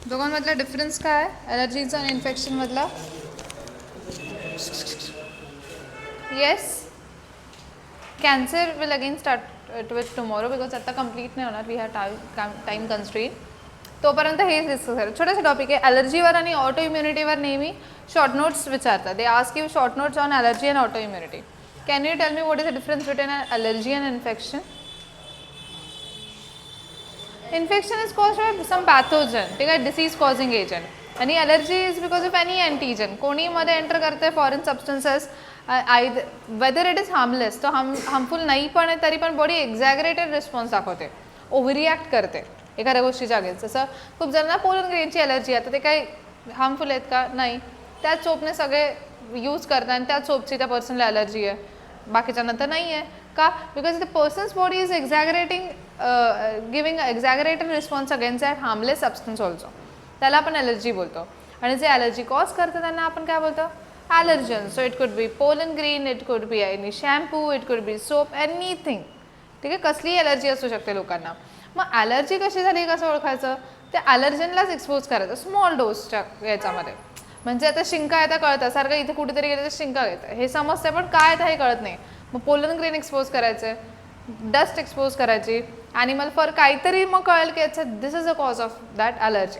S1: दोघांमधला difference काय आहे ॲलर्जीचा आणि इन्फेक्शनमधला? Yes, cancer will again start with tomorrow because आता कंप्लीट नाही होणार, वी हॅव टाईम कन्स्ट्रेन. तोपर्यंत हेच डिस्कस करा. छोटासा टॉपिक आहे ॲलर्जीवर आणि ऑटो इम्युनिटीवर. नेहमी शॉर्ट नोट्स विचारतात. They ask you short notes on allergy and autoimmunity. Can you tell me what is the difference between allergy and infection? Infection is caused by some pathogen, ठीक आहे, disease causing agent. आणि allergy is because of any antigen. कोणी मध्ये enter करते foreign substances, whether it is harmless, तो harmful नाही पण आहे तरी पण बॉडी एक्झॅगरेटेड रिस्पॉन्स दाखवते, ओव्हरिॲक्ट करते एखाद्या गोष्टीच्या अगेन्स्ट. जसं खूप जणांना पोलन ग्रेनची ॲलर्जी आहे, तर ते काही हार्मफुल आहेत का? नाही. त्याच सोपने सगळे यूज करतात आणि त्याच सोपची त्या पर्सनला ॲलर्जी आहे, बाकीच्यांना तर नाही आहे. का? Because the person's body is exaggerating giving exaggerated response against that harmless substance also. त्याला आपण ॲलर्जी बोलतो. आणि जे ॲलर्जी कॉज करतं त्यांना आपण काय बोलतो? ॲलर्जन. So it could bee pollen grain, it could be any shampoo, it could be soap, anything. ठीक आहे, कसलीही ॲलर्जी असू शकते लोकांना. मग ॲलर्जी कशी झाली कसं ओळखायचं? त्या ॲलर्जनलाच एक्सपोज करायचं स्मॉल डोसच्या याच्यामध्ये. म्हणजे आता शिंका येतं कळतं, सारखं इथे कुठेतरी गेलं तर शिंका येतं हे समजतं, पण काय येतं हे कळत नाही. मग पोलन ग्रेन एक्सपोज करायचं, डस्ट एक्सपोज करायची, ॲनिमल फर, काहीतरी मग कळेल की this is a cause of that allergy.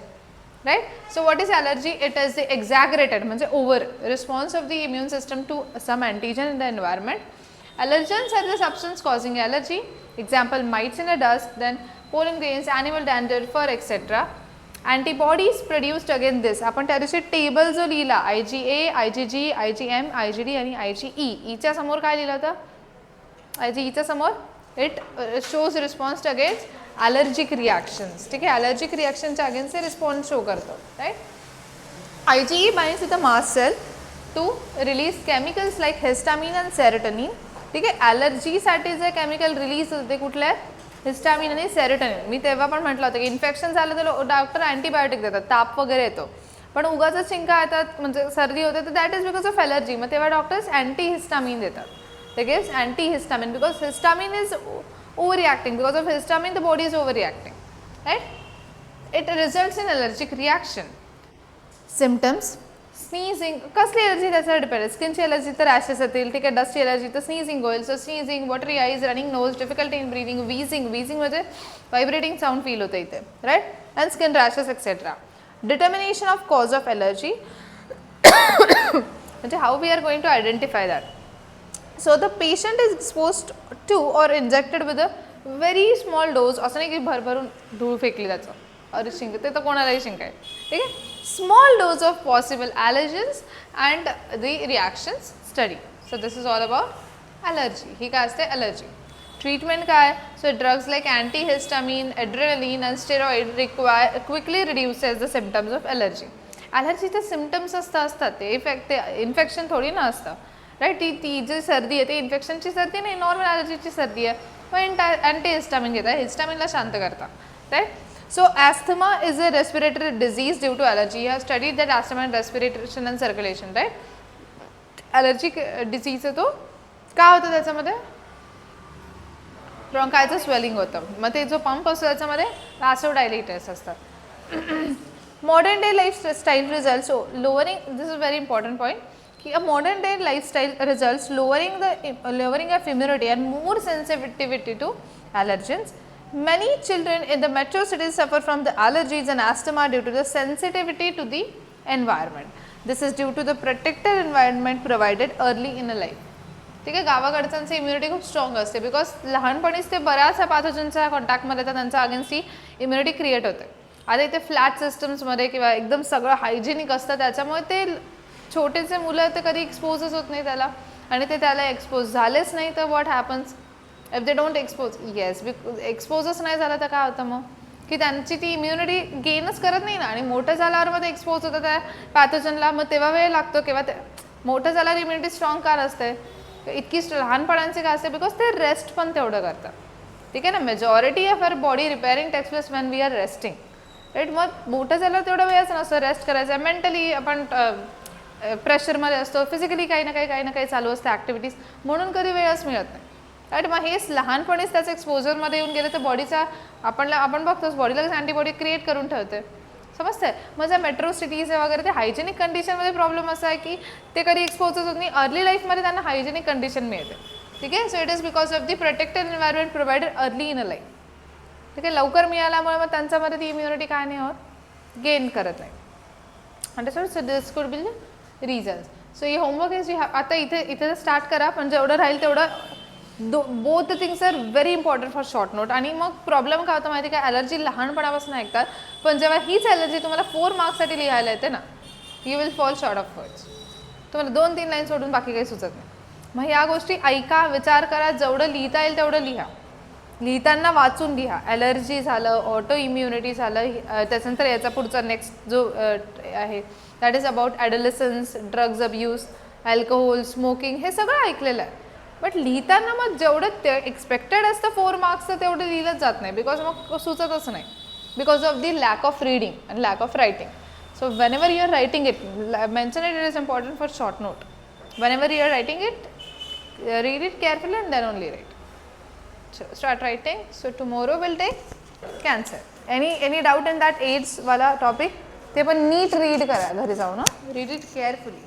S1: Right. So what is allergy? It is the exaggerated म्हणजे over response of the immune system to some antigen in the environment. Allergens are the substance causing allergy. Example, mites in a dust, then pollen grains, animal dander, fur, etc. Antibodies produced against this. आपण त्या दिवशी table जो लिहिला IgA, IgG, IgM, IgD आणि IgE. ईच्या समोर काय लिहिलं होतं? IgEच्या समोर it shows response against allergic reactions. ठीक आहे, ॲलर्जिक रिॲक्शनच्या अगेन्स्ट हे रिस्पॉन्स शो करतो. Right. IgE binds with the mast cell to release chemicals like histamine and serotonin. ठीक आहे, ॲलर्जीसाठी जे केमिकल रिलीज होते कुठले आहेत? हिस्टामिन आणि सेरोटोनिन. मी तेव्हा पण म्हटलं होतं की इन्फेक्शन झालं तर डॉक्टर अँटीबायोटिक देतात, ताप वगैरे येतो, पण उगाच शिंका येतात म्हणजे सर्दी होते तर that is because of allergy. मग तेव्हा डॉक्टर्स अँटी हिस्टामिन देतात. ठीक आहे, antihistamine because histamine is overreacting. Because of histamine the body is overreacting. Right. It results in allergic reaction. Symptoms, sneezing. कसली allergy त्याच्यावर depend आहे. स्किनची allergy तर रॅशेस येतील. ठीक आहे, डस्टची एलर्जी तर स्नीजिंग होईल. So sneezing, watery eyes, running nose, difficulty in breathing, wheezing. Wheezing म्हणजे व्हायब्रेटिंग साऊंड फील होतं इथे. Right. And skin rashes etcetera. Determination of cause of allergy म्हणजे how we are going to identify that. So the patient is exposed to or injected with a very small dose. असं नाही की भरभरून धूळ फेकली त्याचं, अरे शिंक, ते तर कोणालाही शिंक आहे. ठीक आहे. Small dose of possible allergens and the reactions study. So this is all about allergy. ही काय असते ॲलर्जी. ट्रीटमेंट काय? So drugs like antihistamine, adrenaline and steroid quickly reduces the symptoms of allergy. ॲलर्जीचे सिम्टम्स असतात ते ते infection थोडी ना असतं. राईट. ती जी सर्दी आहे ती इन्फेक्शनची सर्दी नाही, नॉर्मल ॲलर्जीची सर्दी आहे. मग अँटीहिस्टामिन घेतात, हिस्टामिनला शांत करता. Right. So asthma is a respiratory disease due to allergy. You have studied that asthma and respiration and circulation, right? Allergic disease आहे तो. काय होतं त्याच्यामध्ये? ब्रॉन्कायचं स्वेलिंग होतं. मग ते जो पंप असतो त्याच्यामध्ये व्हॅसोडायलेटर्स असतात. Modern day lifestyle results lowering, this is very important point, की a modern day lifestyle results lowering of immunity and more sensitivity to allergens. Many children in the metro cities suffer from the allergies and asthma due to the sensitivity to the environment. This is due to the protected environment provided early in a life. ठीक आहे, गावाकडच्यांची immunity खूप strong असते because लहानपणीच ते बऱ्याचशा पॅथोजनच्या कॉन्टॅक्टमध्ये तर त्यांच्या अगेन्स्ट ही इम्युनिटी क्रिएट होते. आता इथे फ्लॅट सिस्टम्समध्ये किंवा एकदम सगळं हायजेनिक असतं त्याच्यामुळे ते छोटेसे मुलं ते कधी एक्सपोजच होत नाही त्याला, आणि ते त्याला एक्सपोज झालेच नाही तर what happens if they don't expose. Yes, एक्सपोजच नाही झालं तर काय होतं मग, की त्यांची ती इम्युनिटी गेनच करत नाही ना, आणि मोठं झाल्यावर मग ते एक्सपोज होतं त्या पॅथोजनला. मग तेव्हा वेळ लागतो, किंवा ते मोठं झाल्यावर इम्युनिटी स्ट्रॉंग कार असते इतकी लहानपणांची काय असते, बिकॉज ते रेस्ट पण तेवढं करतात. ठीक आहे ना. Majority of our body repairing takes place when we are resting. Right. मग मोठं झाल्यावर तेवढा वेळच नसतो रेस्ट करायचा. मेंटली आपण प्रेशरमध्ये असतो, फिजिकली काही ना काही चालू असतं ॲक्टिव्हिटीज, म्हणून कधी वेळच मिळत नाही. राईट. मग हे लहानपणीच त्याचं एक्सपोजरमध्ये येऊन गेलं तर बॉडीचा आपण बघतोच बॉडीला अँटीबॉडी क्रिएट करून ठेवते. समजतंय. मग जर मेट्रो सिटीज वगैरे ते हायजेनिक कंडिशनमध्ये प्रॉब्लेम असा आहे की ते कधी एक्सपोज होत नाही. अर्ली लाईफमध्ये त्यांना हायजेनिक कंडिशन मिळते. ठीक आहे. So it is because of the protected environment provided early in a life. ठीक आहे. लवकर मिळाल्यामुळे मग त्यांच्यामध्ये ती इम्युनिटी काय नाही होत, गेन करत नाही. Understand. So this could be reasons. So ही होमवर्क इज आता इथे स्टार्ट करा, पण जेवढं राहील तेवढं both the things are very important for short note. आणि मग प्रॉब्लेम काय होतं माहिती का, ॲलर्जी लहानपणापासून ऐकतात, पण जेव्हा हीच ॲलर्जी तुम्हाला 4 मार्क्ससाठी लिहायला येते ना, you will fall short of words. तुम्हाला 2-3 लाईन सोडून बाकी काही सुचत नाही. मग ह्या गोष्टी ऐका, विचार करा, जेवढं लिहिता येईल तेवढं लिहा. लिहिताना वाचून लिहा. ॲलर्जी झालं, ऑटो इम्युनिटी झालं, त्याच्यानंतर याचा पुढचा नेक्स्ट जो आहे that is about adolescence, drugs abuse, alcohol, smoking, हे सगळं ऐकलेलं आहे. बट लिहिताना मग जेवढं ते एक्सपेक्टेड असतं 4 मार्क्सचं तेवढं लिहिलंच जात नाही, बिकॉज मग सुचतच नाही, because of the lack of reading and lack of writing. So whenever you are writing it, mention it, it is important for short note. Whenever you are writing it, read it carefully and then only write. So start writing. So tomorrow we'll take cancer. Any doubt in that AIDS wala topic? ते पण नीट read करा घरी जाऊन. Read it carefully.